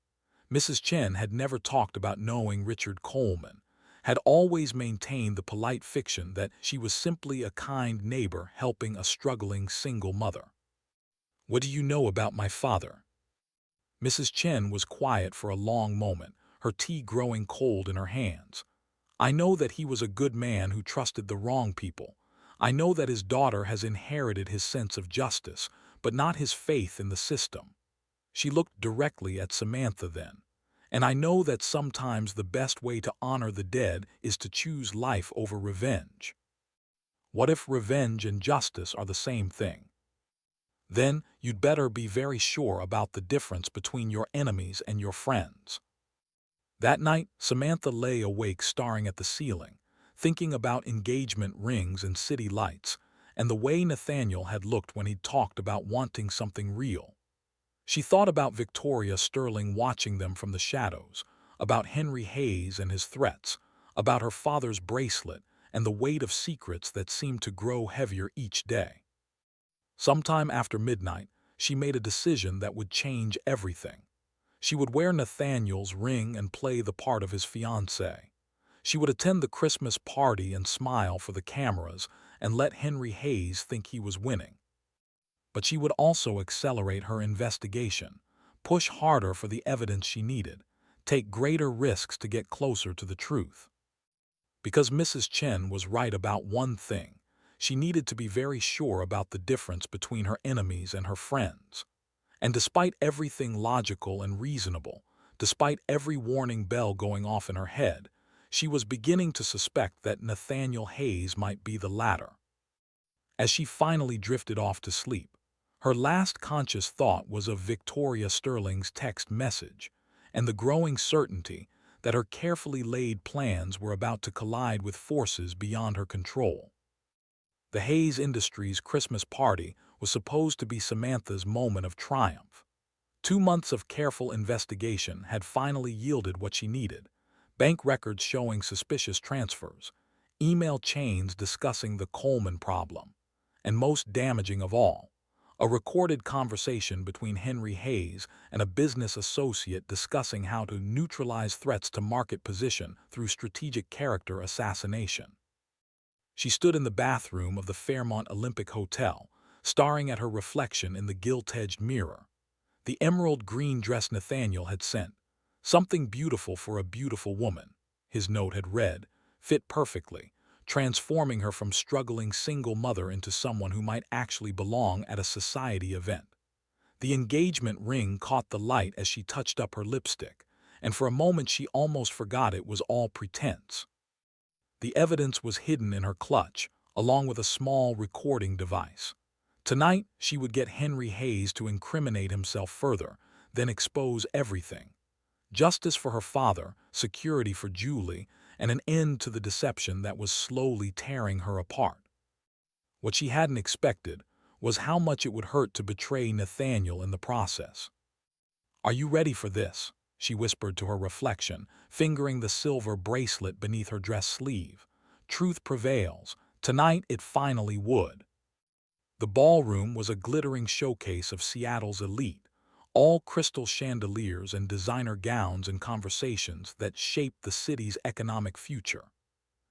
Mrs. Chen had never talked about knowing Richard Coleman, had always maintained the polite fiction that she was simply a kind neighbor helping a struggling single mother. "What do you know about my father?" Mrs. Chen was quiet for a long moment, her tea growing cold in her hands. "I know that he was a good man who trusted the wrong people. I know that his daughter has inherited his sense of justice, but not his faith in the system." She looked directly at Samantha then. "And I know that sometimes the best way to honor the dead is to choose life over revenge." "What if revenge and justice are the same thing?" "Then you'd better be very sure about the difference between your enemies and your friends." That night, Samantha lay awake staring at the ceiling, thinking about engagement rings and city lights, and the way Nathaniel had looked when he'd talked about wanting something real. She thought about Victoria Sterling watching them from the shadows, about Henry Hayes and his threats, about her father's bracelet and the weight of secrets that seemed to grow heavier each day. Sometime after midnight, she made a decision that would change everything. She would wear Nathaniel's ring and play the part of his fiancée. She would attend the Christmas party and smile for the cameras and let Henry Hayes think he was winning. But she would also accelerate her investigation, push harder for the evidence she needed, take greater risks to get closer to the truth. Because Mrs. Chen was right about one thing, she needed to be very sure about the difference between her enemies and her friends. And despite everything logical and reasonable, despite every warning bell going off in her head, she was beginning to suspect that Nathaniel Hayes might be the latter. As she finally drifted off to sleep, her last conscious thought was of Victoria Sterling's text message and the growing certainty that her carefully laid plans were about to collide with forces beyond her control. The Hayes Industries Christmas party was supposed to be Samantha's moment of triumph. 2 months of careful investigation had finally yielded what she needed: bank records showing suspicious transfers, email chains discussing the Coleman problem, and most damaging of all, a recorded conversation between Henry Hayes and a business associate discussing how to neutralize threats to market position through strategic character assassination. She stood in the bathroom of the Fairmont Olympic Hotel, staring at her reflection in the gilt-edged mirror. The emerald green dress Nathaniel had sent, something beautiful for a beautiful woman, his note had read, fit perfectly, transforming her from struggling single mother into someone who might actually belong at a society event. The engagement ring caught the light as she touched up her lipstick, and for a moment she almost forgot it was all pretense. The evidence was hidden in her clutch, along with a small recording device. Tonight, she would get Henry Hayes to incriminate himself further, then expose everything. Justice for her father, security for Julie, and an end to the deception that was slowly tearing her apart. What she hadn't expected was how much it would hurt to betray Nathaniel in the process. "Are you ready for this?" she whispered to her reflection, fingering the silver bracelet beneath her dress sleeve. Truth prevails. Tonight it finally would. The ballroom was a glittering showcase of Seattle's elite, all crystal chandeliers and designer gowns and conversations that shaped the city's economic future.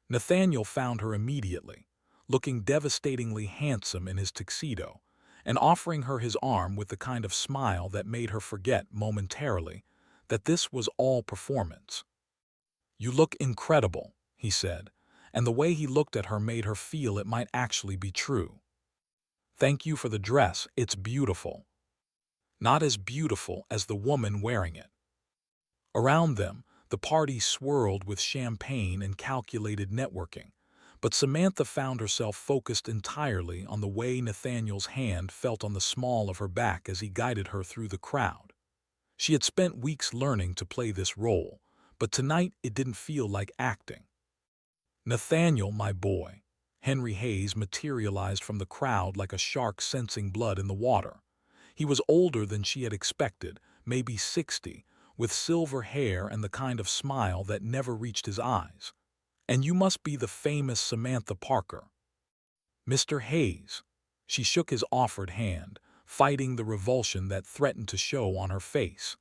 Nathaniel found her immediately, looking devastatingly handsome in his tuxedo, and offering her his arm with the kind of smile that made her forget momentarily that this was all performance. "You look incredible," he said, and the way he looked at her made her feel it might actually be true. "Thank you for the dress, it's beautiful." Not as beautiful as the woman wearing it. Around them, the party swirled with champagne and calculated networking, but Samantha found herself focused entirely on the way Nathaniel's hand felt on the small of her back as he guided her through the crowd. She had spent weeks learning to play this role, but tonight it didn't feel like acting. "Nathaniel, my boy." Henry Hayes materialized from the crowd like a shark sensing blood in the water. He was older than she had expected, maybe 60, with silver hair and the kind of smile that never reached his eyes. "And you must be the famous Samantha Parker." "Mr. Hayes." She shook his offered hand, fighting the revulsion that threatened to show on her face.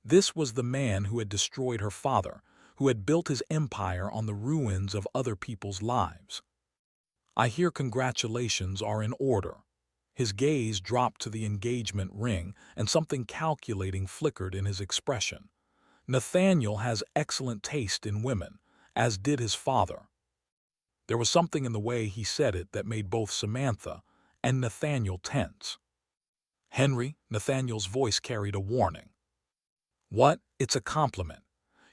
This was the man who had destroyed her father, who had built his empire on the ruins of other people's lives. "I hear congratulations are in order." His gaze dropped to the engagement ring, and something calculating flickered in his expression. "Nathaniel has excellent taste in women, as did his father." There was something in the way he said it that made both Samantha and Nathaniel tense. "Henry," Nathaniel's voice carried a warning. "What? It's a compliment.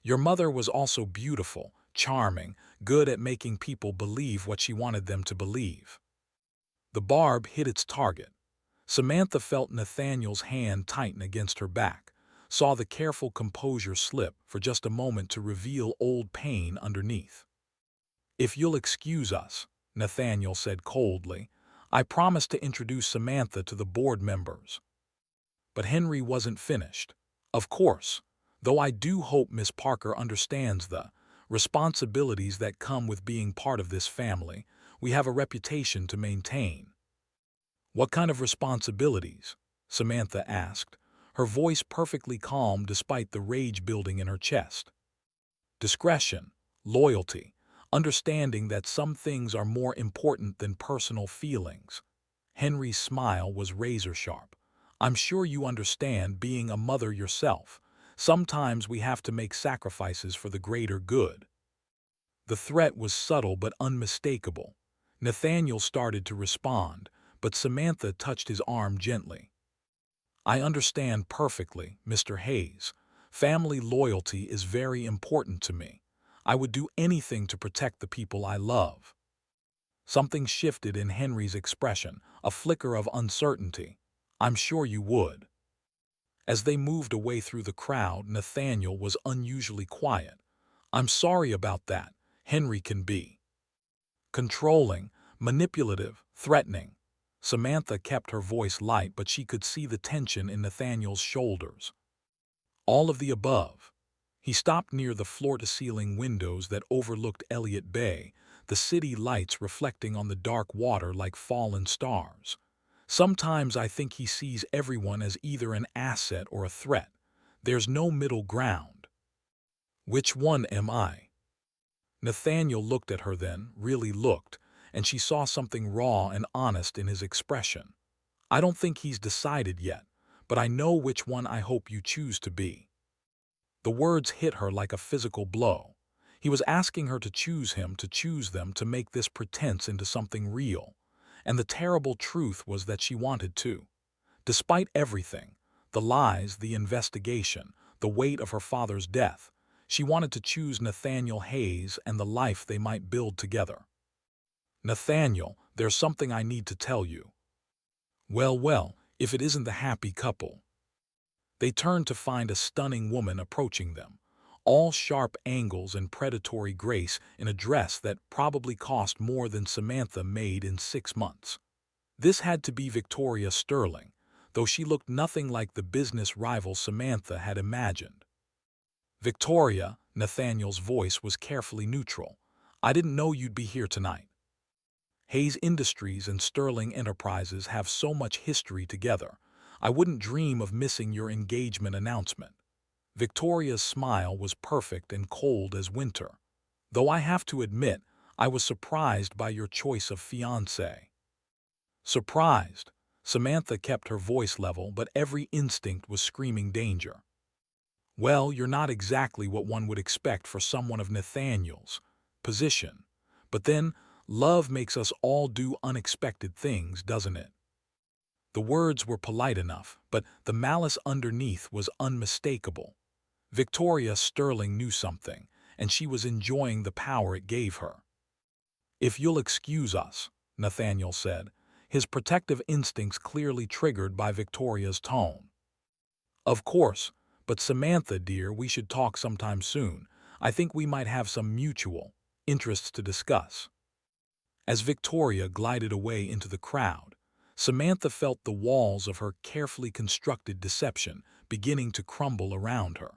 Your mother was also beautiful, charming, good at making people believe what she wanted them to believe." The barb hit its target. Samantha felt Nathaniel's hand tighten against her back, saw the careful composure slip for just a moment to reveal old pain underneath. "If you'll excuse us," Nathaniel said coldly, "I promised to introduce Samantha to the board members." But Henry wasn't finished. "Of course, though I do hope Miss Parker understands the responsibilities that come with being part of this family. We have a reputation to maintain." "What kind of responsibilities?" Samantha asked, her voice perfectly calm despite the rage building in her chest. "Discretion, loyalty, understanding that some things are more important than personal feelings." Henry's smile was razor-sharp. "I'm sure you understand, being a mother yourself. Sometimes we have to make sacrifices for the greater good." The threat was subtle but unmistakable. Nathaniel started to respond, but Samantha touched his arm gently. "I understand perfectly, Mr. Hayes. Family loyalty is very important to me. I would do anything to protect the people I love." Something shifted in Henry's expression, a flicker of uncertainty. "I'm sure you would." As they moved away through the crowd, Nathaniel was unusually quiet. "I'm sorry about that. Henry can be controlling, manipulative, threatening." Samantha kept her voice light, but she could see the tension in Nathaniel's shoulders. All of the above. He stopped near the floor-to-ceiling windows that overlooked Elliott Bay, the city lights reflecting on the dark water like fallen stars. Sometimes I think he sees everyone as either an asset or a threat. There's no middle ground. Which one am I? Nathaniel looked at her then, really looked, and she saw something raw and honest in his expression. I don't think he's decided yet, but I know which one I hope you choose to be. The words hit her like a physical blow. He was asking her to choose him, to choose them, to make this pretense into something real. And the terrible truth was that she wanted to. Despite everything, the lies, the investigation, the weight of her father's death, she wanted to choose Nathaniel Hayes and the life they might build together. Nathaniel, there's something I need to tell you. Well, if it isn't the happy couple. They turned to find a stunning woman approaching them, all sharp angles and predatory grace in a dress that probably cost more than Samantha made in 6 months. This had to be Victoria Sterling, though she looked nothing like the business rival Samantha had imagined. Victoria, Nathaniel's voice was carefully neutral. I didn't know you'd be here tonight. Hayes Industries and Sterling Enterprises have so much history together. I wouldn't dream of missing your engagement announcement. Victoria's smile was perfect and cold as winter. Though I have to admit, I was surprised by your choice of fiancé. Surprised? Samantha kept her voice level, but every instinct was screaming danger. Well, you're not exactly what one would expect for someone of Nathaniel's position. But then, love makes us all do unexpected things, doesn't it? The words were polite enough, but the malice underneath was unmistakable. Victoria Sterling knew something, and she was enjoying the power it gave her. If you'll excuse us, Nathaniel said, his protective instincts clearly triggered by Victoria's tone. Of course, but Samantha, dear, we should talk sometime soon. I think we might have some mutual interests to discuss. As Victoria glided away into the crowd, Samantha felt the walls of her carefully constructed deception beginning to crumble around her.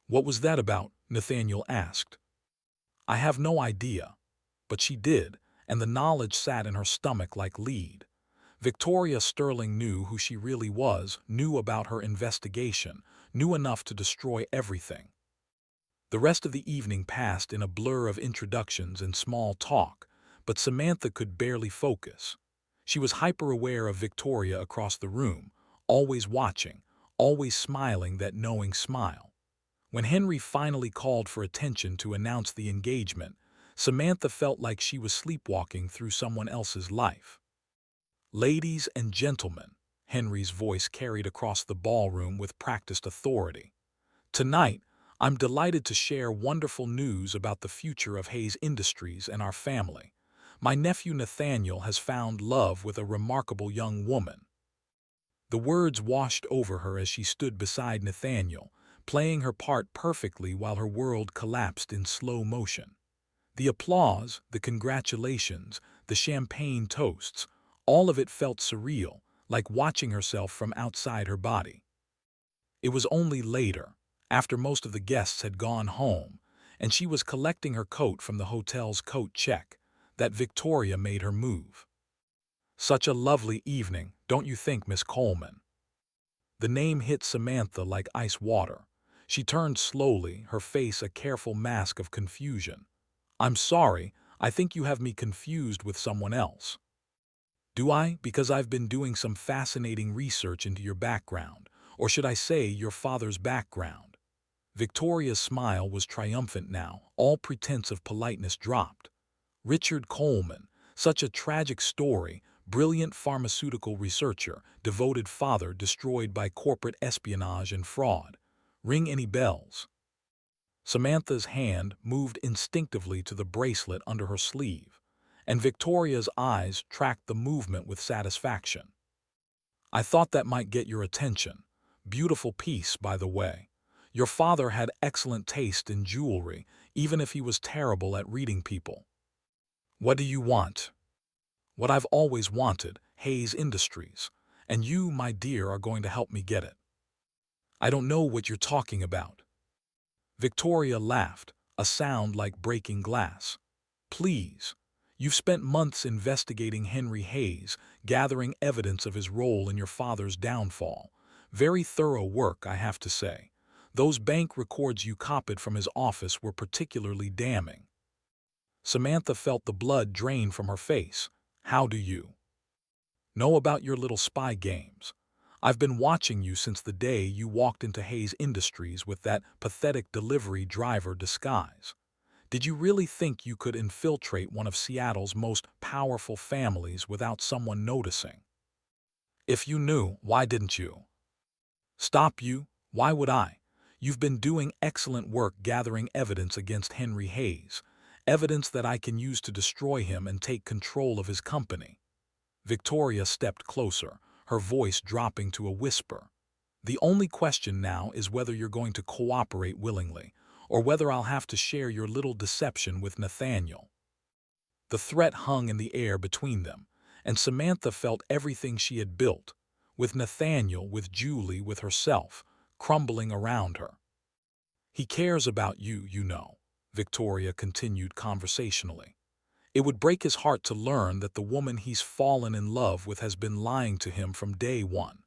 What was that about? Nathaniel asked. I have no idea, but she did, and the knowledge sat in her stomach like lead. Victoria Sterling knew who she really was, knew about her investigation, knew enough to destroy everything. The rest of the evening passed in a blur of introductions and small talk, but Samantha could barely focus. She was hyper-aware of Victoria across the room, always watching, always smiling that knowing smile. When Henry finally called for attention to announce the engagement, Samantha felt like she was sleepwalking through someone else's life. Ladies and gentlemen, Henry's voice carried across the ballroom with practiced authority. Tonight, I'm delighted to share wonderful news about the future of Hayes Industries and our family. My nephew Nathaniel has found love with a remarkable young woman. The words washed over her as she stood beside Nathaniel, playing her part perfectly while her world collapsed in slow motion. The applause, the congratulations, the champagne toasts, all of it felt surreal, like watching herself from outside her body. It was only later, after most of the guests had gone home, and she was collecting her coat from the hotel's coat check, that Victoria made her move. Such a lovely evening, don't you think, Miss Coleman? The name hit Samantha like ice water. She turned slowly, her face a careful mask of confusion. I'm sorry, I think you have me confused with someone else. Do I? Because I've been doing some fascinating research into your background, or should I say your father's background. Victoria's smile was triumphant now, all pretense of politeness dropped. Richard Coleman, such a tragic story, brilliant pharmaceutical researcher, devoted father destroyed by corporate espionage and fraud. Ring any bells? Samantha's hand moved instinctively to the bracelet under her sleeve, and Victoria's eyes tracked the movement with satisfaction. I thought that might get your attention. Beautiful piece, by the way. Your father had excellent taste in jewelry, even if he was terrible at reading people. What do you want? What I've always wanted, Hayes Industries, and you, my dear, are going to help me get it." "I don't know what you're talking about." Victoria laughed, a sound like breaking glass. "Please. You've spent months investigating Henry Hayes, gathering evidence of his role in your father's downfall. Very thorough work, I have to say. Those bank records you copied from his office were particularly damning." Samantha felt the blood drain from her face. "How do you know about your little spy games? I've been watching you since the day you walked into Hayes Industries with that pathetic delivery driver disguise. Did you really think you could infiltrate one of Seattle's most powerful families without someone noticing? If you knew, why didn't you?" "Stop you? Why would I? You've been doing excellent work gathering evidence against Henry Hayes, evidence that I can use to destroy him and take control of his company." Victoria stepped closer, her voice dropping to a whisper. "The only question now is whether you're going to cooperate willingly, or whether I'll have to share your little deception with Nathaniel." The threat hung in the air between them, and Samantha felt everything she had built, with Nathaniel, with Julie, with herself, crumbling around her. "He cares about you, you know," Victoria continued conversationally. "It would break his heart to learn that the woman he's fallen in love with has been lying to him from day one,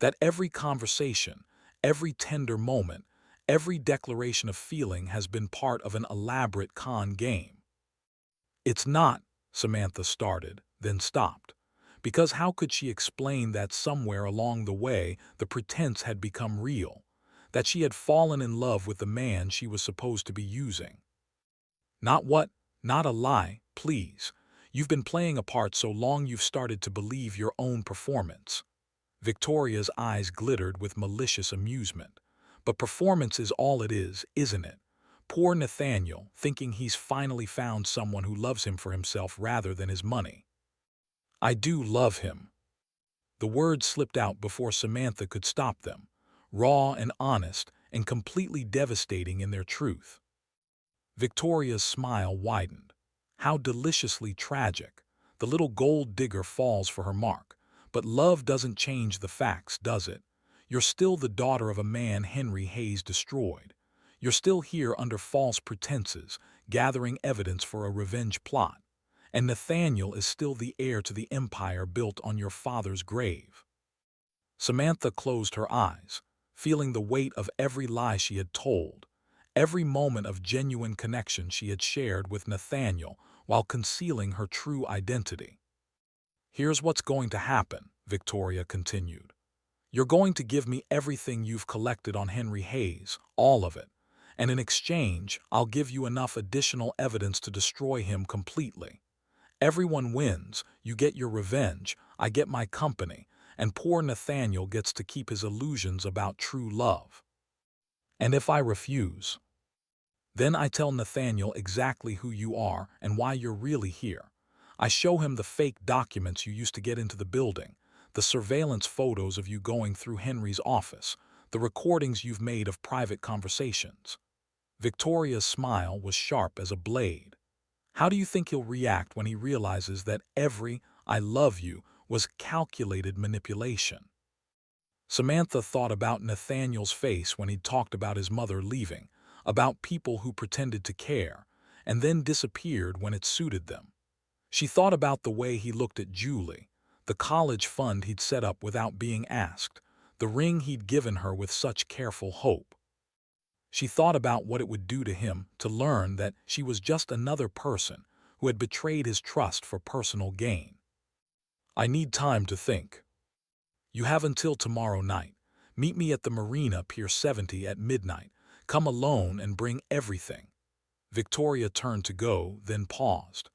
that every conversation, every tender moment, every declaration of feeling has been part of an elaborate con game." "It's not," Samantha started, then stopped, because how could she explain that somewhere along the way the pretense had become real, that she had fallen in love with the man she was supposed to be using? "Not what? Not a lie, please. You've been playing a part so long you've started to believe your own performance." Victoria's eyes glittered with malicious amusement. "But performance is all it is, isn't it? Poor Nathaniel, thinking he's finally found someone who loves him for himself rather than his money." "I do love him." The words slipped out before Samantha could stop them, raw and honest and completely devastating in their truth. Victoria's smile widened. How deliciously tragic. The little gold digger falls for her mark. But love doesn't change the facts, does it? You're still the daughter of a man Henry Hayes destroyed. You're still here under false pretenses, gathering evidence for a revenge plot. And Nathaniel is still the heir to the empire built on your father's grave. Samantha closed her eyes, feeling the weight of every lie she had told, every moment of genuine connection she had shared with Nathaniel while concealing her true identity. "Here's what's going to happen," Victoria continued. "You're going to give me everything you've collected on Henry Hayes, all of it, and in exchange, I'll give you enough additional evidence to destroy him completely. Everyone wins, you get your revenge, I get my company, and poor Nathaniel gets to keep his illusions about true love. And if I refuse, then I tell Nathaniel exactly who you are and why you're really here. I show him the fake documents you used to get into the building, the surveillance photos of you going through Henry's office, the recordings you've made of private conversations." Victoria's smile was sharp as a blade. "How do you think he'll react when he realizes that every 'I love you' was calculated manipulation?" Samantha thought about Nathaniel's face when he talked about his mother leaving, about people who pretended to care, and then disappeared when it suited them. She thought about the way he looked at Julie, the college fund he'd set up without being asked, the ring he'd given her with such careful hope. She thought about what it would do to him to learn that she was just another person who had betrayed his trust for personal gain. "I need time to think." "You have until tomorrow night. Meet me at the Marina, Pier 70 at midnight. Come alone and bring everything." Victoria turned to go, then paused.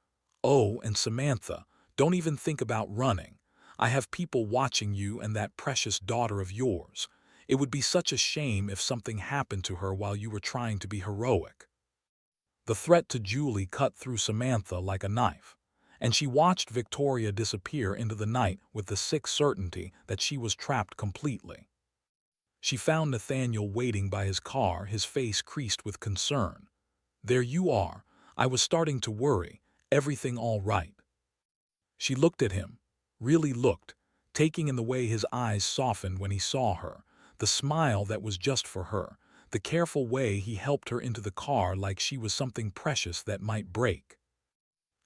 "Oh, and Samantha, don't even think about running. I have people watching you and that precious daughter of yours. It would be such a shame if something happened to her while you were trying to be heroic." The threat to Julie cut through Samantha like a knife, and she watched Victoria disappear into the night with the sick certainty that she was trapped completely. She found Nathaniel waiting by his car, his face creased with concern. "There you are. I was starting to worry. Everything all right?" She looked at him, really looked, taking in the way his eyes softened when he saw her, the smile that was just for her, the careful way he helped her into the car like she was something precious that might break.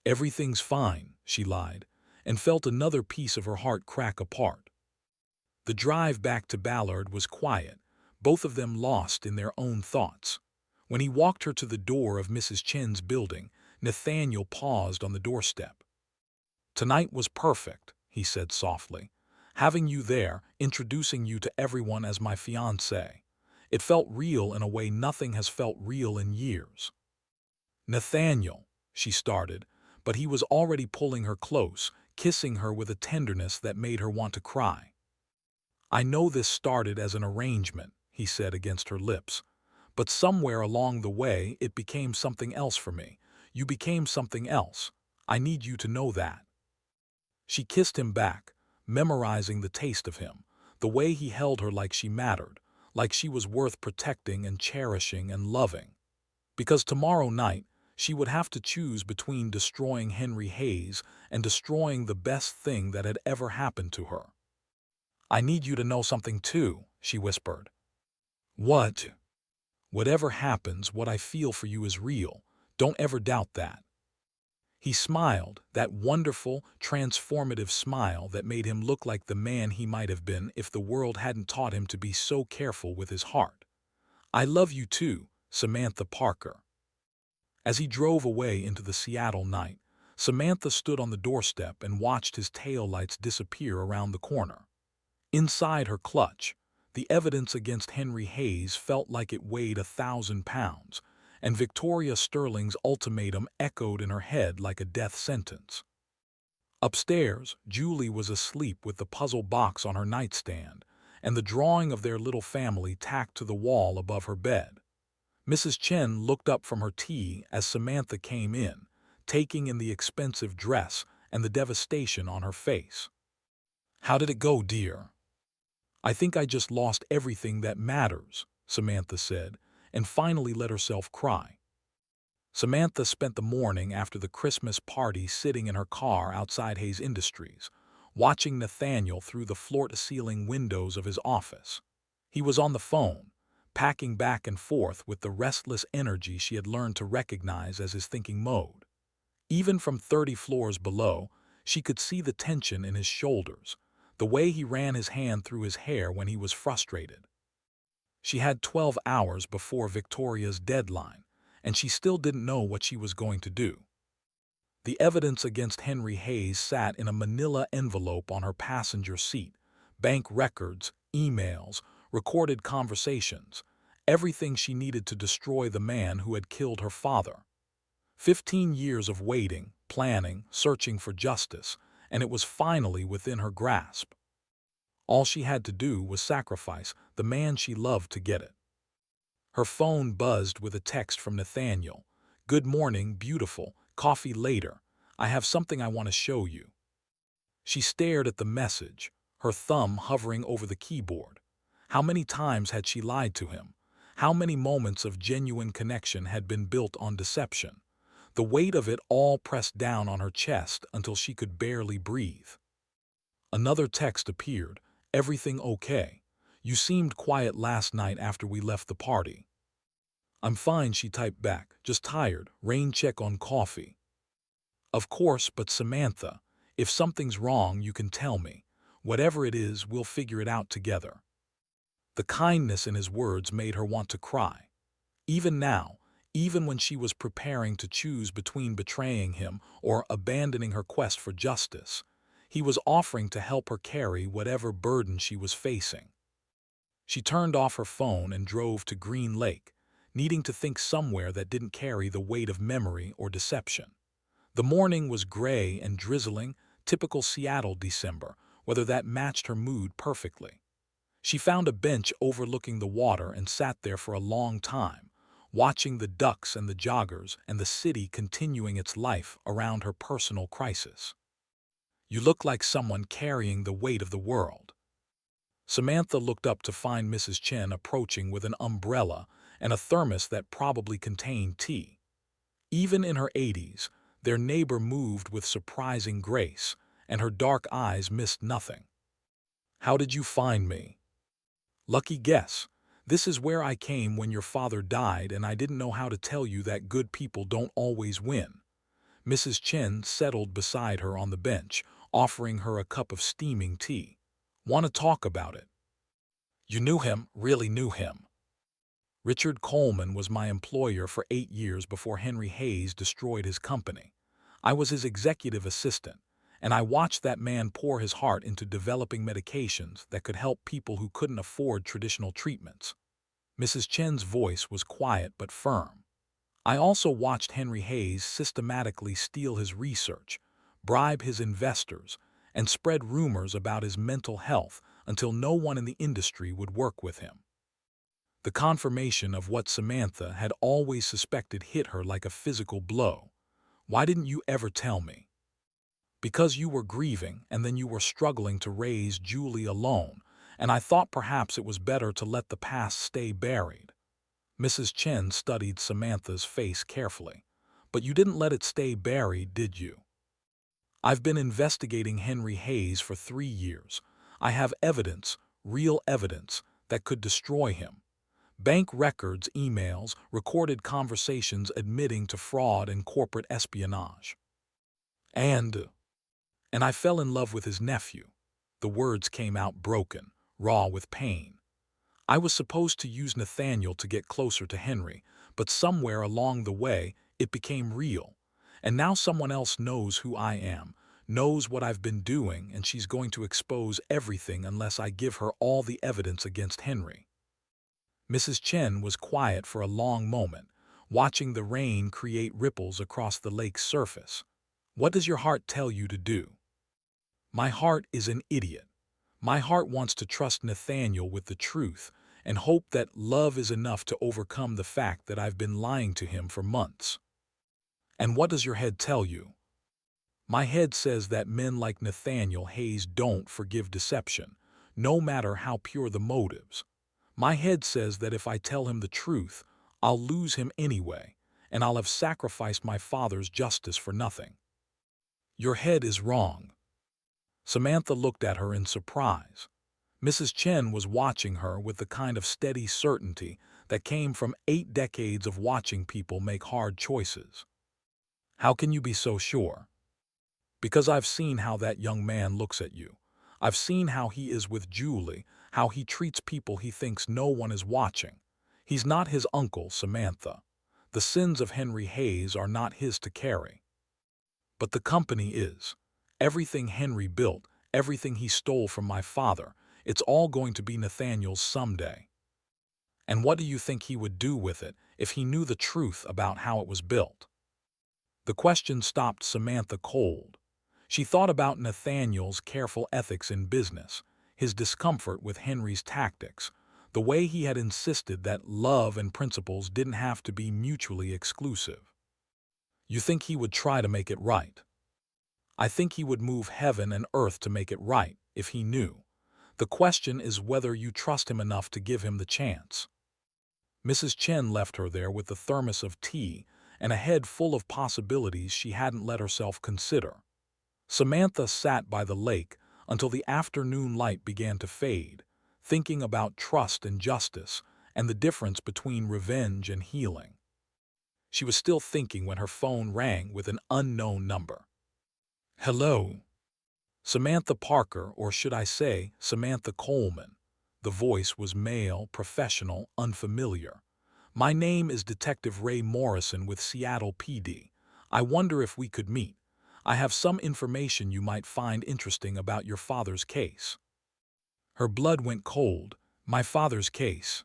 "Everything's fine," she lied, and felt another piece of her heart crack apart. The drive back to Ballard was quiet, both of them lost in their own thoughts. When he walked her to the door of Mrs. Chen's building, Nathaniel paused on the doorstep. "Tonight was perfect," he said softly. "Having you there, introducing you to everyone as my fiancé. It felt real in a way nothing has felt real in years." "Nathaniel," she started, but he was already pulling her close, kissing her with a tenderness that made her want to cry. "I know this started as an arrangement," he said against her lips, "but somewhere along the way it became something else for me. You became something else. I need you to know that." She kissed him back, memorizing the taste of him, the way he held her like she mattered, like she was worth protecting and cherishing and loving. Because tomorrow night, she would have to choose between destroying Henry Hayes and destroying the best thing that had ever happened to her. "I need you to know something too," she whispered. "What?" "Whatever happens, what I feel for you is real. Don't ever doubt that." He smiled, that wonderful, transformative smile that made him look like the man he might have been if the world hadn't taught him to be so careful with his heart. "I love you too, Samantha Parker." As he drove away into the Seattle night, Samantha stood on the doorstep and watched his taillights disappear around the corner. Inside her clutch, the evidence against Henry Hayes felt like it weighed 1,000 pounds, and Victoria Sterling's ultimatum echoed in her head like a death sentence. Upstairs, Julie was asleep with the puzzle box on her nightstand, and the drawing of their little family tacked to the wall above her bed. Mrs. Chen looked up from her tea as Samantha came in, taking in the expensive dress and the devastation on her face. "How did it go, dear?" "I think I just lost everything that matters," Samantha said, and finally let herself cry. Samantha spent the morning after the Christmas party sitting in her car outside Hayes Industries, watching Nathaniel through the floor-to-ceiling windows of his office. He was on the phone, packing back and forth with the restless energy she had learned to recognize as his thinking mode. Even from 30 floors below, she could see the tension in his shoulders, the way he ran his hand through his hair when he was frustrated. She had 12 hours before Victoria's deadline, and she still didn't know what she was going to do. The evidence against Henry Hayes sat in a manila envelope on her passenger seat: bank records, emails, recorded conversations, everything she needed to destroy the man who had killed her father. 15 years of waiting, planning, searching for justice, and it was finally within her grasp. All she had to do was sacrifice the man she loved to get it. Her phone buzzed with a text from Nathaniel. "Good morning, beautiful. Coffee later. I have something I want to show you." She stared at the message, her thumb hovering over the keyboard. How many times had she lied to him? How many moments of genuine connection had been built on deception? The weight of it all pressed down on her chest until she could barely breathe. Another text appeared. "Everything okay? You seemed quiet last night after we left the party." "I'm fine," she typed back. "Just tired. Rain check on coffee." "Of course, but Samantha, if something's wrong you can tell me. Whatever it is, we'll figure it out together." The kindness in his words made her want to cry. Even now, even when she was preparing to choose between betraying him or abandoning her quest for justice, he was offering to help her carry whatever burden she was facing. She turned off her phone and drove to Green Lake, needing to think somewhere that didn't carry the weight of memory or deception. The morning was gray and drizzling, typical Seattle December, whether that matched her mood perfectly. She found a bench overlooking the water and sat there for a long time, watching the ducks and the joggers and the city continuing its life around her personal crisis. "You look like someone carrying the weight of the world." Samantha looked up to find Mrs. Chen approaching with an umbrella and a thermos that probably contained tea. Even in her 80s, their neighbor moved with surprising grace, and her dark eyes missed nothing. "How did you find me?" "Lucky guess. This is where I came when your father died, and I didn't know how to tell you that good people don't always win." Mrs. Chen settled beside her on the bench, offering her a cup of steaming tea. "Want to talk about it?" "You knew him, really knew him." "Richard Coleman was my employer for 8 years before Henry Hayes destroyed his company. I was his executive assistant, and I watched that man pour his heart into developing medications that could help people who couldn't afford traditional treatments." Mrs. Chen's voice was quiet but firm. "I also watched Henry Hayes systematically steal his research, bribe his investors, and spread rumors about his mental health until no one in the industry would work with him." The confirmation of what Samantha had always suspected hit her like a physical blow. "Why didn't you ever tell me?" "Because you were grieving, and then you were struggling to raise Julie alone, and I thought perhaps it was better to let the past stay buried." Mrs. Chen studied Samantha's face carefully. "But you didn't let it stay buried, did you?" "I've been investigating Henry Hayes for 3 years. I have evidence, real evidence, that could destroy him. Bank records, emails, recorded conversations admitting to fraud and corporate espionage. And I fell in love with his nephew." The words came out broken, raw with pain. "I was supposed to use Nathaniel to get closer to Henry, but somewhere along the way, it became real. And now someone else knows who I am, knows what I've been doing, and she's going to expose everything unless I give her all the evidence against Henry." Mrs. Chen was quiet for a long moment, watching the rain create ripples across the lake's surface. "What does your heart tell you to do?" "My heart is an idiot. My heart wants to trust Nathaniel with the truth and hope that love is enough to overcome the fact that I've been lying to him for months." "And what does your head tell you?" "My head says that men like Nathaniel Hayes don't forgive deception, no matter how pure the motives. My head says that if I tell him the truth, I'll lose him anyway, and I'll have sacrificed my father's justice for nothing." "Your head is wrong." Samantha looked at her in surprise. Mrs. Chen was watching her with the kind of steady certainty that came from 8 decades of watching people make hard choices. "How can you be so sure?" "Because I've seen how that young man looks at you. I've seen how he is with Julie, how he treats people he thinks no one is watching. He's not his uncle, Samantha. The sins of Henry Hayes are not his to carry. But the company is. Everything Henry built, everything he stole from my father, it's all going to be Nathaniel's someday. And what do you think he would do with it if he knew the truth about how it was built?" The question stopped Samantha cold. She thought about Nathaniel's careful ethics in business, his discomfort with Henry's tactics, the way he had insisted that love and principles didn't have to be mutually exclusive. "You think he would try to make it right?" "I think he would move heaven and earth to make it right, if he knew. The question is whether you trust him enough to give him the chance." Mrs. Chen left her there with a thermos of tea and a head full of possibilities she hadn't let herself consider. Samantha sat by the lake until the afternoon light began to fade, thinking about trust and justice and the difference between revenge and healing. She was still thinking when her phone rang with an unknown number. "Hello?" Samantha Parker, or should I say, Samantha Coleman. The voice was male, professional, unfamiliar. "My name is Detective Ray Morrison with Seattle PD. I wonder if we could meet. I have some information you might find interesting about your father's case." Her blood went cold. "My father's case?"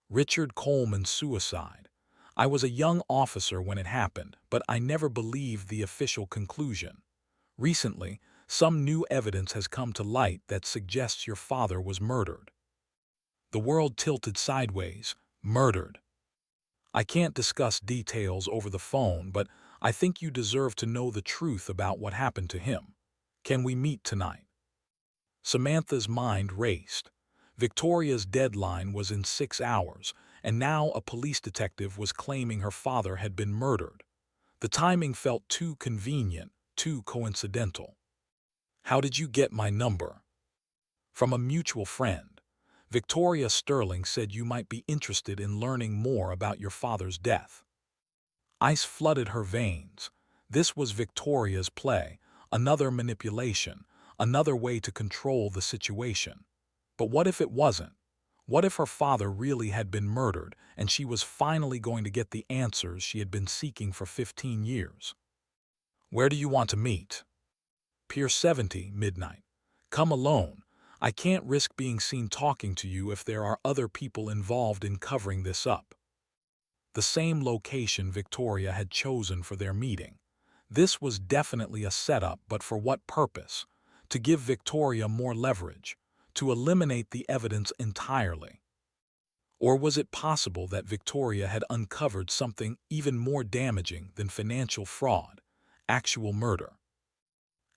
"Richard Coleman's suicide. I was a young officer when it happened, but I never believed the official conclusion. Recently, some new evidence has come to light that suggests your father was murdered." The world tilted sideways. "Murdered?" "I can't discuss details over the phone, but I think you deserve to know the truth about what happened to him. Can we meet tonight?" Samantha's mind raced. Victoria's deadline was in 6 hours, and now a police detective was claiming her father had been murdered. The timing felt too convenient, too coincidental. How did you get my number? From a mutual friend. Victoria Sterling said you might be interested in learning more about your father's death. Ice flooded her veins. This was Victoria's play, another manipulation, another way to control the situation. But what if it wasn't? What if her father really had been murdered and she was finally going to get the answers she had been seeking for 15 years? Where do you want to meet? Pier 70, midnight. Come alone. I can't risk being seen talking to you if there are other people involved in covering this up. The same location Victoria had chosen for their meeting. This was definitely a setup, but for what purpose? To give Victoria more leverage, to eliminate the evidence entirely. Or was it possible that Victoria had uncovered something even more damaging than financial fraud, actual murder?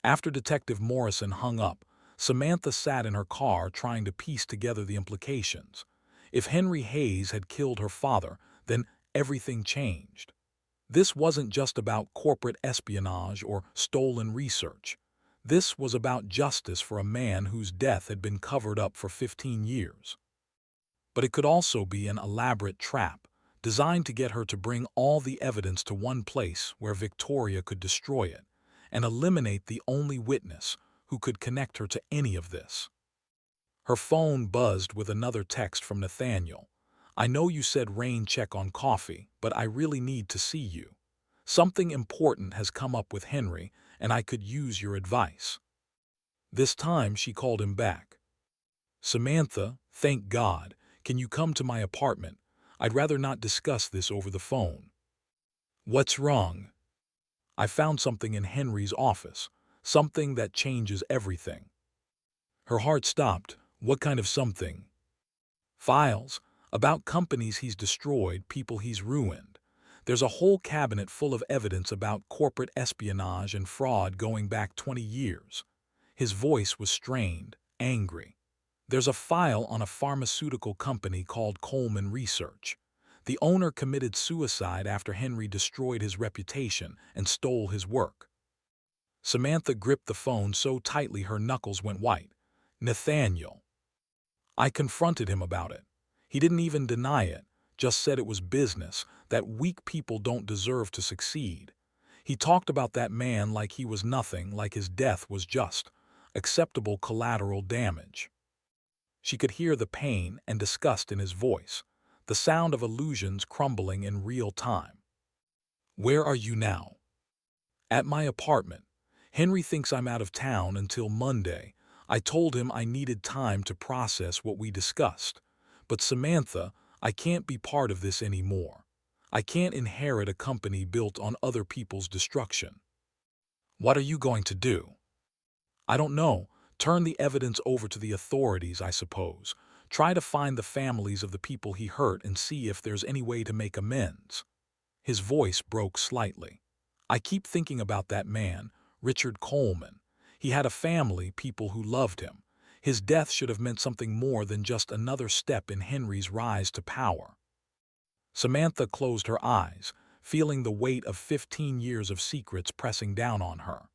After Detective Morrison hung up, Samantha sat in her car trying to piece together the implications. If Henry Hayes had killed her father, then everything changed. This wasn't just about corporate espionage or stolen research. This was about justice for a man whose death had been covered up for 15 years. But it could also be an elaborate trap, designed to get her to bring all the evidence to one place where Victoria could destroy it, and eliminate the only witness who could connect her to any of this. Her phone buzzed with another text from Nathaniel. I know you said rain check on coffee, but I really need to see you. Something important has come up with Henry, and I could use your advice. This time she called him back. Samantha, thank God, can you come to my apartment? I'd rather not discuss this over the phone. What's wrong? I found something in Henry's office, something that changes everything. Her heart stopped. What kind of something? Files about companies he's destroyed, people he's ruined. There's a whole cabinet full of evidence about corporate espionage and fraud going back 20 years. His voice was strained, angry. There's a file on a pharmaceutical company called Coleman Research. The owner committed suicide after Henry destroyed his reputation and stole his work. Samantha gripped the phone so tightly her knuckles went white. Nathaniel. I confronted him about it. He didn't even deny it, just said it was business, that weak people don't deserve to succeed. He talked about that man like he was nothing, like his death was just acceptable collateral damage. She could hear the pain and disgust in his voice, the sound of illusions crumbling in real time. Where are you now? At my apartment. Henry thinks I'm out of town until Monday. I told him I needed time to process what we discussed. But Samantha, I can't be part of this anymore. I can't inherit a company built on other people's destruction. What are you going to do? I don't know. Turn the evidence over to the authorities, I suppose. Try to find the families of the people he hurt and see if there's any way to make amends. His voice broke slightly. I keep thinking about that man, Richard Coleman. He had a family, people who loved him. His death should have meant something more than just another step in Henry's rise to power. Samantha closed her eyes, feeling the weight of 15 years of secrets pressing down on her.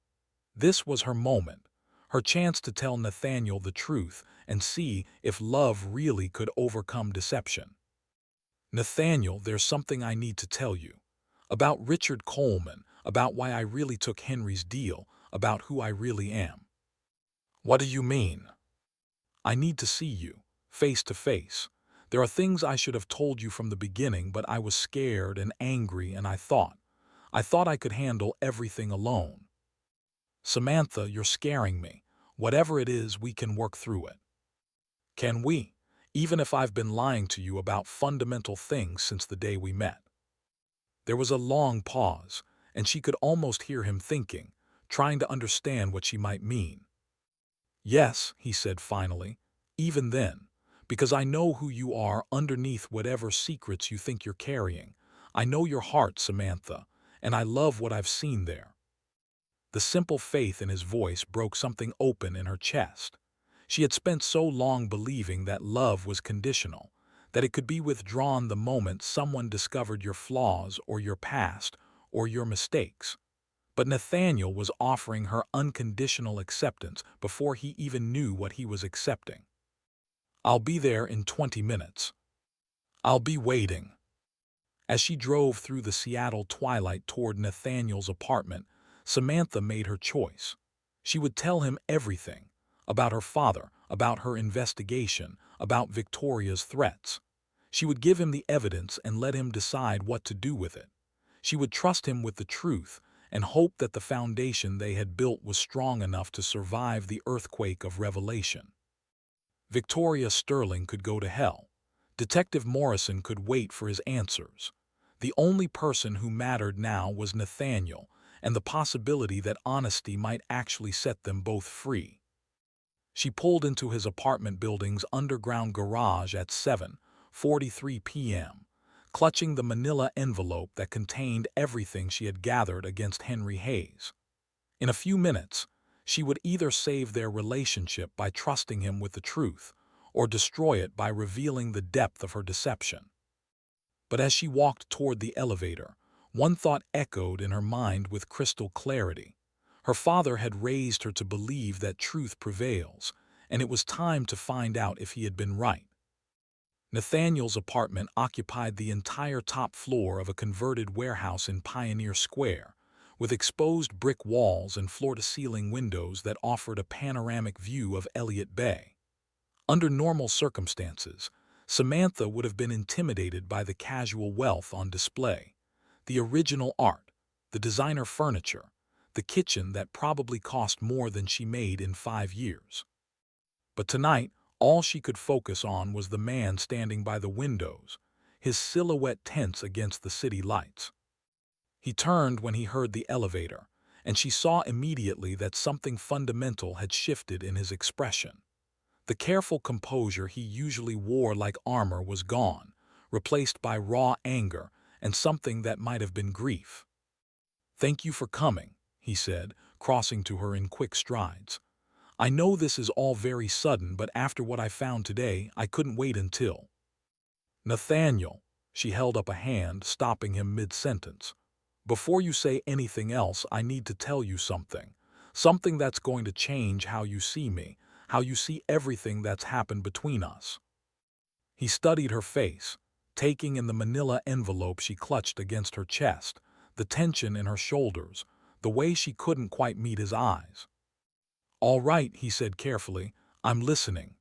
This was her moment, her chance to tell Nathaniel the truth and see if love really could overcome deception. Nathaniel, there's something I need to tell you. About Richard Coleman, about why I really took Henry's deal, about who I really am. What do you mean? I need to see you, face to face. There are things I should have told you from the beginning, but I was scared and angry and I thought I could handle everything alone. Samantha, you're scaring me. Whatever it is, we can work through it. Can we? Even if I've been lying to you about fundamental things since the day we met. There was a long pause, and she could almost hear him thinking, trying to understand what she might mean. Yes, he said finally, even then, because I know who you are underneath whatever secrets you think you're carrying. I know your heart, Samantha, and I love what I've seen there. The simple faith in his voice broke something open in her chest. She had spent so long believing that love was conditional, that it could be withdrawn the moment someone discovered your flaws or your past or your mistakes. But Nathaniel was offering her unconditional acceptance before he even knew what he was accepting. "I'll be there in 20 minutes. I'll be waiting." As she drove through the Seattle twilight toward Nathaniel's apartment, Samantha made her choice. She would tell him everything about her father, about her investigation, about Victoria's threats. She would give him the evidence and let him decide what to do with it. She would trust him with the truth and hope that the foundation they had built was strong enough to survive the earthquake of revelation. Victoria Sterling could go to hell. Detective Morrison could wait for his answers. The only person who mattered now was Nathaniel, and the possibility that honesty might actually set them both free. She pulled into his apartment building's underground garage at 7:43 p.m., clutching the manila envelope that contained everything she had gathered against Henry Hayes. In a few minutes, she would either save their relationship by trusting him with the truth, or destroy it by revealing the depth of her deception. But as she walked toward the elevator, one thought echoed in her mind with crystal clarity. Her father had raised her to believe that truth prevails, and it was time to find out if he had been right. Nathaniel's apartment occupied the entire top floor of a converted warehouse in Pioneer Square, with exposed brick walls and floor-to-ceiling windows that offered a panoramic view of Elliott Bay. Under normal circumstances, Samantha would have been intimidated by the casual wealth on display, the original art, the designer furniture, the kitchen that probably cost more than she made in 5 years. But tonight, all she could focus on was the man standing by the windows, his silhouette tense against the city lights. He turned when he heard the elevator, and she saw immediately that something fundamental had shifted in his expression. The careful composure he usually wore like armor was gone, replaced by raw anger and something that might have been grief. "Thank you for coming," he said, crossing to her in quick strides. "I know this is all very sudden, but after what I found today, I couldn't wait until—" "Nathaniel," she held up a hand, stopping him mid-sentence. "Before you say anything else, I need to tell you something. Something that's going to change how you see me, how you see everything that's happened between us." He studied her face, taking in the manila envelope she clutched against her chest, the tension in her shoulders, the way she couldn't quite meet his eyes. "All right," he said carefully, "I'm listening."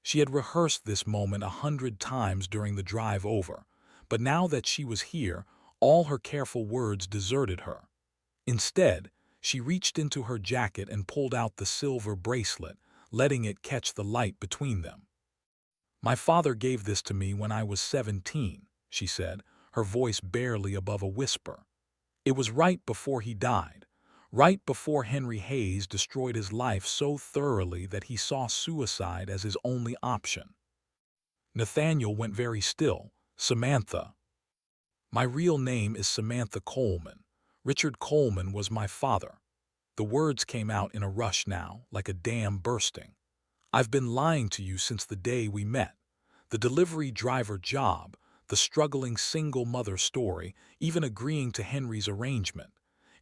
She had rehearsed this moment 100 times during the drive over, but now that she was here, all her careful words deserted her. Instead, she reached into her jacket and pulled out the silver bracelet, letting it catch the light between them. "My father gave this to me when I was 17, she said, her voice barely above a whisper. "It was right before he died, right before Henry Hayes destroyed his life so thoroughly that he saw suicide as his only option." Nathaniel went very still. "Samantha." "My real name is Samantha Coleman. Richard Coleman was my father." The words came out in a rush now, like a dam bursting. "I've been lying to you since the day we met. The delivery driver job, the struggling single mother story, even agreeing to Henry's arrangement.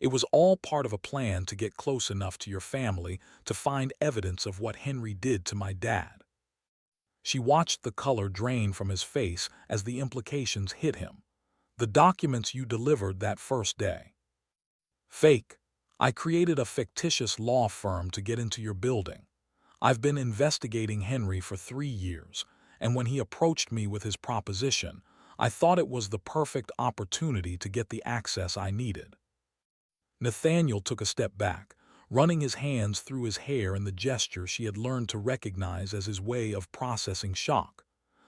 It was all part of a plan to get close enough to your family to find evidence of what Henry did to my dad." She watched the color drain from his face as the implications hit him. "The documents you delivered that first day." "Fake. I created a fictitious law firm to get into your building. I've been investigating Henry for 3 years, and when he approached me with his proposition, I thought it was the perfect opportunity to get the access I needed." Nathaniel took a step back, running his hands through his hair in the gesture she had learned to recognize as his way of processing shock.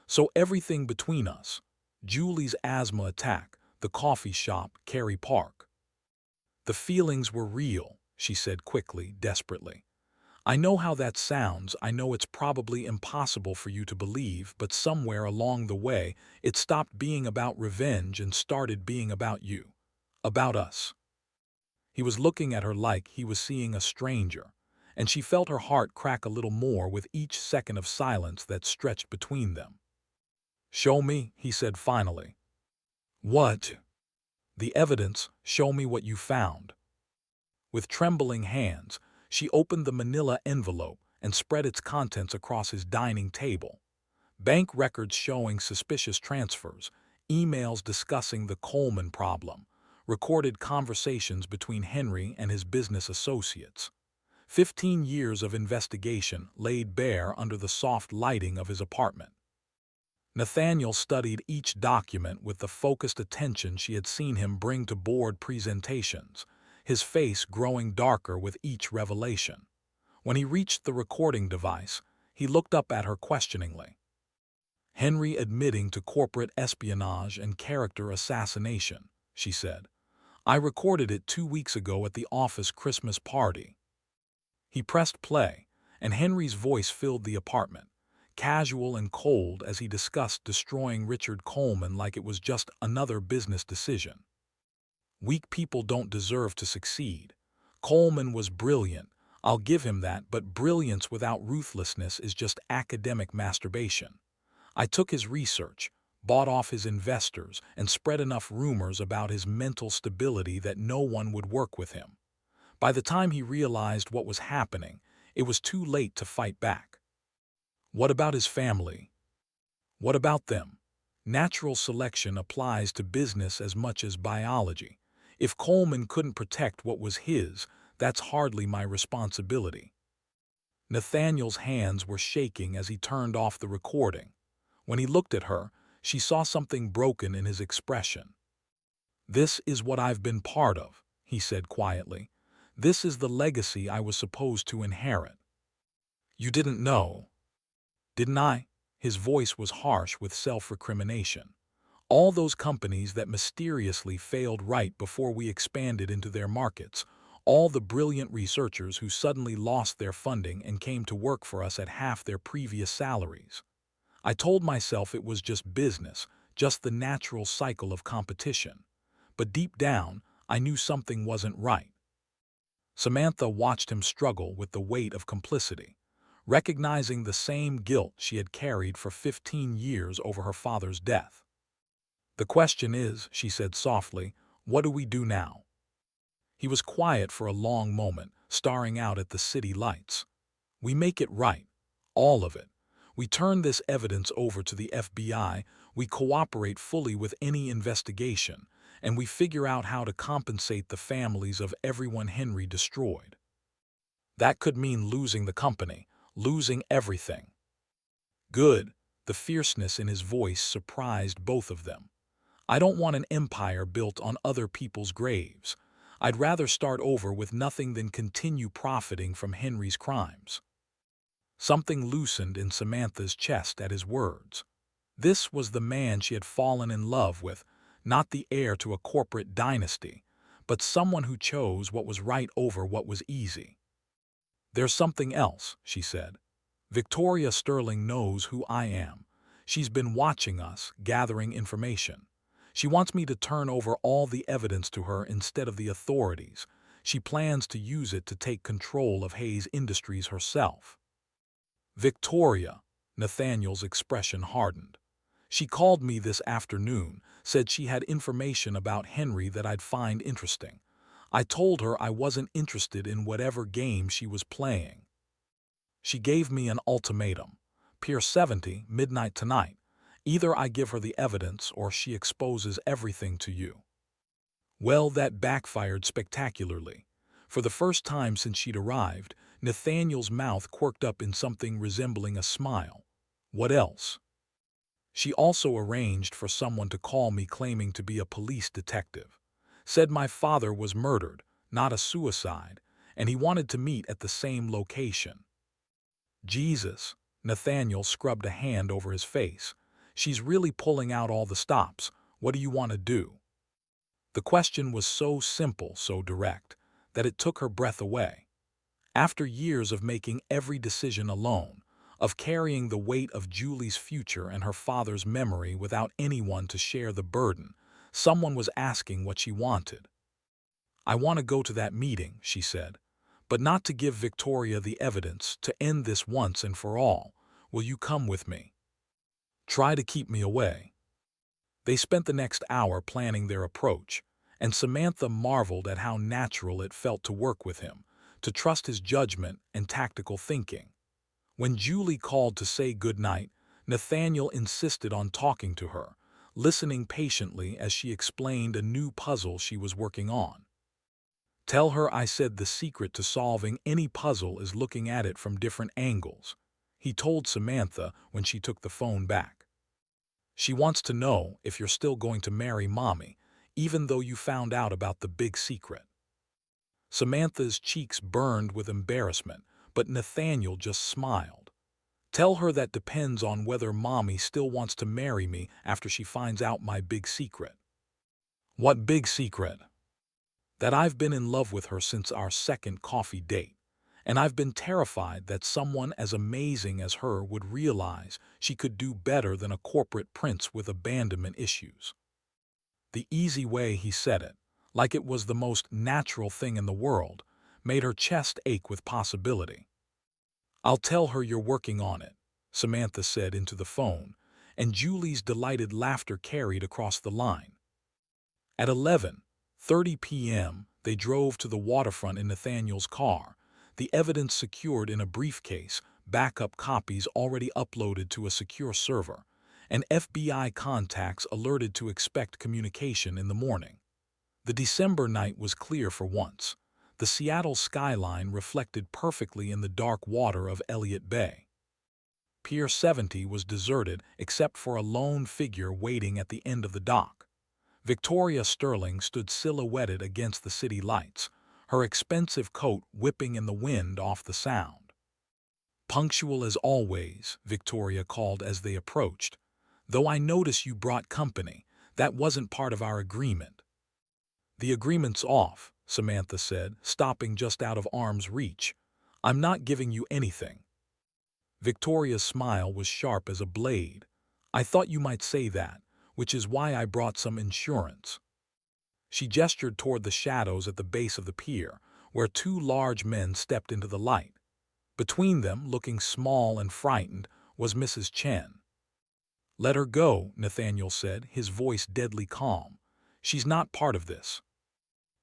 "So everything between us, Julie's asthma attack, the coffee shop, Cary Park." "The feelings were real," she said quickly, desperately. "I know how that sounds. I know it's probably impossible for you to believe, but somewhere along the way, it stopped being about revenge and started being about you. About us." He was looking at her like he was seeing a stranger, and she felt her heart crack a little more with each second of silence that stretched between them. "Show me," he said finally. "What?" "The evidence. Show me what you found." With trembling hands, she opened the manila envelope and spread its contents across his dining table. Bank records showing suspicious transfers, emails discussing the Coleman problem, recorded conversations between Henry and his business associates. 15 years of investigation laid bare under the soft lighting of his apartment. Nathaniel studied each document with the focused attention she had seen him bring to board presentations, his face growing darker with each revelation. When he reached the recording device, he looked up at her questioningly. "Henry admitting to corporate espionage and character assassination," she said. "I recorded it 2 weeks ago at the office Christmas party." He pressed play, and Henry's voice filled the apartment, casual and cold as he discussed destroying Richard Coleman like it was just another business decision. "Weak people don't deserve to succeed. Coleman was brilliant, I'll give him that, but brilliance without ruthlessness is just academic masturbation. I took his research, bought off his investors, and spread enough rumors about his mental stability that no one would work with him. By the time he realized what was happening, it was too late to fight back." What about his family? What about them? Natural selection applies to business as much as biology. If Coleman couldn't protect what was his, that's hardly my responsibility. Nathaniel's hands were shaking as he turned off the recording. When he looked at her, she saw something broken in his expression. "This is what I've been part of," he said quietly. "This is the legacy I was supposed to inherit." "You didn't know, didn't I?" His voice was harsh with self-recrimination. "All those companies that mysteriously failed right before we expanded into their markets, all the brilliant researchers who suddenly lost their funding and came to work for us at half their previous salaries. I told myself it was just business, just the natural cycle of competition. But deep down, I knew something wasn't right." Samantha watched him struggle with the weight of complicity, recognizing the same guilt she had carried for 15 years over her father's death. "The question is," she said softly, "what do we do now?" He was quiet for a long moment, staring out at the city lights. "We make it right. All of it. We turn this evidence over to the FBI, we cooperate fully with any investigation, and we figure out how to compensate the families of everyone Henry destroyed. That could mean losing the company, losing everything." "Good." The fierceness in his voice surprised both of them. "I don't want an empire built on other people's graves. I'd rather start over with nothing than continue profiting from Henry's crimes." Something loosened in Samantha's chest at his words. This was the man she had fallen in love with, not the heir to a corporate dynasty, but someone who chose what was right over what was easy. "There's something else," she said. "Victoria Sterling knows who I am. She's been watching us, gathering information. She wants me to turn over all the evidence to her instead of the authorities. She plans to use it to take control of Hayes Industries herself." "Victoria," Nathaniel's expression hardened. "She called me this afternoon, said she had information about Henry that I'd find interesting. I told her I wasn't interested in whatever game she was playing. She gave me an ultimatum. Pier 70, midnight tonight. Either I give her the evidence or she exposes everything to you." Well, that backfired spectacularly. For the first time since she'd arrived, Nathaniel's mouth quirked up in something resembling a smile. "What else?" "She also arranged for someone to call me claiming to be a police detective. Said my father was murdered, not a suicide, and he wanted to meet at the same location." "Jesus." Nathaniel scrubbed a hand over his face. "She's really pulling out all the stops. What do you want to do?" The question was so simple, so direct, that it took her breath away. After years of making every decision alone, of carrying the weight of Julie's future and her father's memory without anyone to share the burden, someone was asking what she wanted. "I want to go to that meeting," she said, "but not to give Victoria the evidence, to end this once and for all. Will you come with me?" "Try to keep me away." They spent the next hour planning their approach, and Samantha marveled at how natural it felt to work with him, to trust his judgment and tactical thinking. When Julie called to say goodnight, Nathaniel insisted on talking to her, listening patiently as she explained a new puzzle she was working on. "Tell her I said the secret to solving any puzzle is looking at it from different angles," he told Samantha when she took the phone back. "She wants to know if you're still going to marry Mommy, even though you found out about the big secret." Samantha's cheeks burned with embarrassment, but Nathaniel just smiled. "Tell her that depends on whether Mommy still wants to marry me after she finds out my big secret." "What big secret?" "That I've been in love with her since our second coffee date, and I've been terrified that someone as amazing as her would realize she could do better than a corporate prince with abandonment issues." The easy way he said it, like it was the most natural thing in the world, made her chest ache with possibility. "I'll tell her you're working on it," Samantha said into the phone, and Julie's delighted laughter carried across the line. At 11:30 p.m., they drove to the waterfront in Nathaniel's car, the evidence secured in a briefcase, backup copies already uploaded to a secure server, and FBI contacts alerted to expect communication in the morning. The December night was clear for once. The Seattle skyline reflected perfectly in the dark water of Elliott Bay. Pier 70 was deserted except for a lone figure waiting at the end of the dock. Victoria Sterling stood silhouetted against the city lights, her expensive coat whipping in the wind off the Sound. "Punctual as always," Victoria called as they approached. "Though I notice you brought company. That wasn't part of our agreement." "The agreement's off," Samantha said, stopping just out of arm's reach. "I'm not giving you anything." Victoria's smile was sharp as a blade. "I thought you might say that, which is why I brought some insurance." She gestured toward the shadows at the base of the pier, where two large men stepped into the light. Between them, looking small and frightened, was Mrs. Chen. "Let her go," Nathaniel said, his voice deadly calm. "She's not part of this."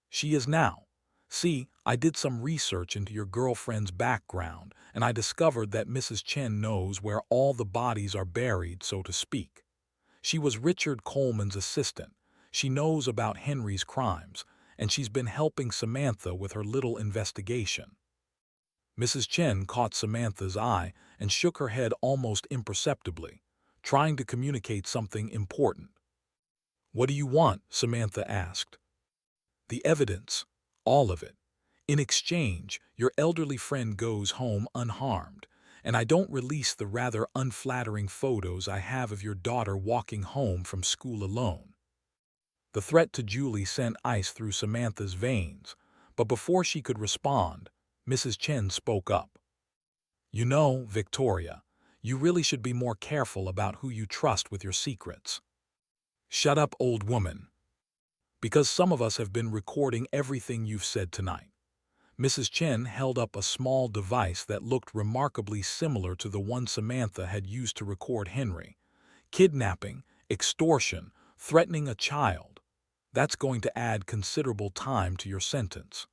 "She is now. See, I did some research into your girlfriend's background, and I discovered that Mrs. Chen knows where all the bodies are buried, so to speak. She was Richard Coleman's assistant. She knows about Henry's crimes, and she's been helping Samantha with her little investigation." Mrs. Chen caught Samantha's eye and shook her head almost imperceptibly, trying to communicate something important. "What do you want?" Samantha asked. "The evidence. All of it. In exchange, your elderly friend goes home unharmed, and I don't release the rather unflattering photos I have of your daughter walking home from school alone." The threat to Julie sent ice through Samantha's veins, but before she could respond, Mrs. Chen spoke up. "You know, Victoria, you really should be more careful about who you trust with your secrets." "Shut up, old woman. Because some of us have been recording everything you've said tonight." Mrs. Chen held up a small device that looked remarkably similar to the one Samantha had used to record Henry. "Kidnapping, extortion, threatening a child. That's going to add considerable time to your sentence."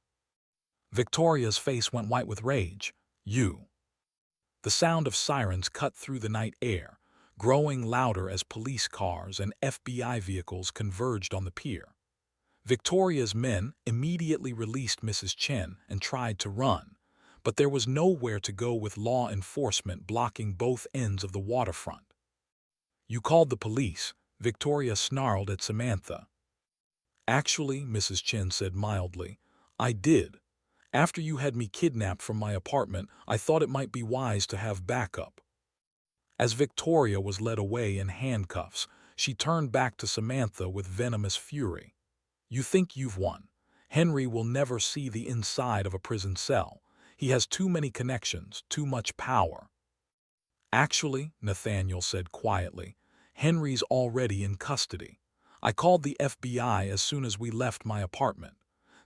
Victoria's face went white with rage. "You." The sound of sirens cut through the night air, growing louder as police cars and FBI vehicles converged on the pier. Victoria's men immediately released Mrs. Chen and tried to run, but there was nowhere to go with law enforcement blocking both ends of the waterfront. "You called the police," Victoria snarled at Samantha. "Actually," Mrs. Chen said mildly, "I did. After you had me kidnapped from my apartment, I thought it might be wise to have backup." As Victoria was led away in handcuffs, she turned back to Samantha with venomous fury. "You think you've won. Henry will never see the inside of a prison cell. He has too many connections, too much power." "Actually," Nathaniel said quietly, "Henry's already in custody. I called the FBI as soon as we left my apartment.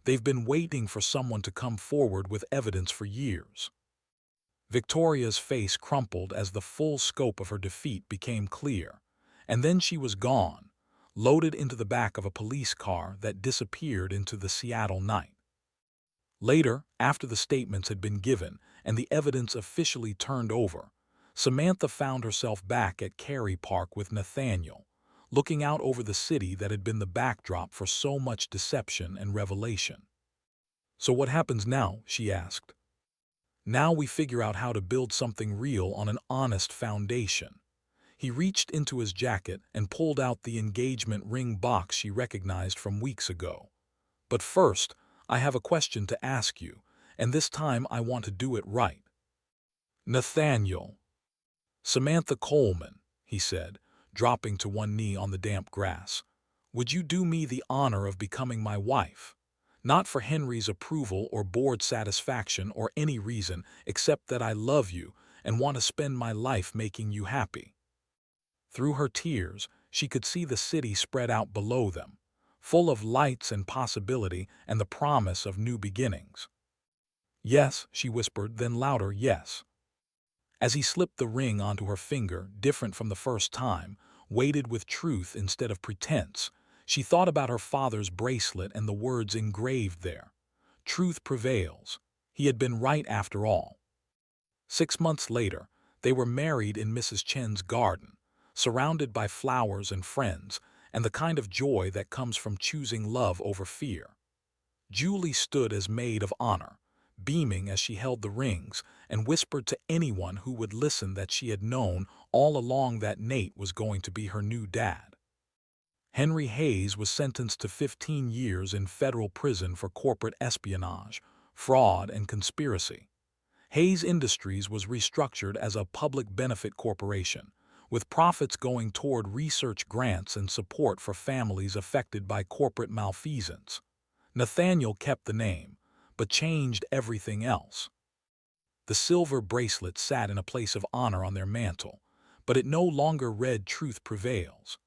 They've been waiting for someone to come forward with evidence for years." Victoria's face crumpled as the full scope of her defeat became clear, and then she was gone, loaded into the back of a police car that disappeared into the Seattle night. Later, after the statements had been given and the evidence officially turned over, Samantha found herself back at Cary Park with Nathaniel, looking out over the city that had been the backdrop for so much deception and revelation. "So what happens now?" she asked. "Now we figure out how to build something real on an honest foundation." He reached into his jacket and pulled out the engagement ring box she recognized from weeks ago. "But first, I have a question to ask you, and this time I want to do it right." "Nathaniel." "Samantha Coleman," he said, dropping to one knee on the damp grass. "Would you do me the honor of becoming my wife? Not for Henry's approval or board satisfaction or any reason except that I love you and want to spend my life making you happy." Through her tears, she could see the city spread out below them, full of lights and possibility and the promise of new beginnings. "Yes," she whispered, then louder, "yes." As he slipped the ring onto her finger, different from the first time, weighted with truth instead of pretense, she thought about her father's bracelet and the words engraved there. Truth prevails. He had been right after all. 6 months later, they were married in Mrs. Chen's garden, surrounded by flowers and friends, and the kind of joy that comes from choosing love over fear. Julie stood as maid of honor, beaming as she held the rings, and whispered to anyone who would listen that she had known all along that Nate was going to be her new dad. Henry Hayes was sentenced to 15 years in federal prison for corporate espionage, fraud, and conspiracy. Hayes Industries was restructured as a public benefit corporation, with profits going toward research grants and support for families affected by corporate malfeasance. Nathaniel kept the name, but changed everything else. The silver bracelet sat in a place of honor on their mantle, but it no longer read "Truth Prevails."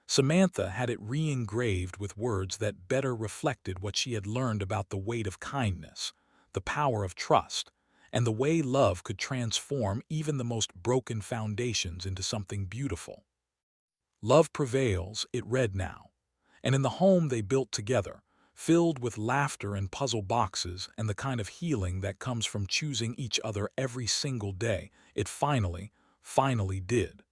Samantha had it re-engraved with words that better reflected what she had learned about the weight of kindness, the power of trust, and the way love could transform even the most broken foundations into something beautiful. "Love prevails," it read now, and in the home they built together, filled with laughter and puzzle boxes and the kind of healing that comes from choosing each other every single day, it finally did.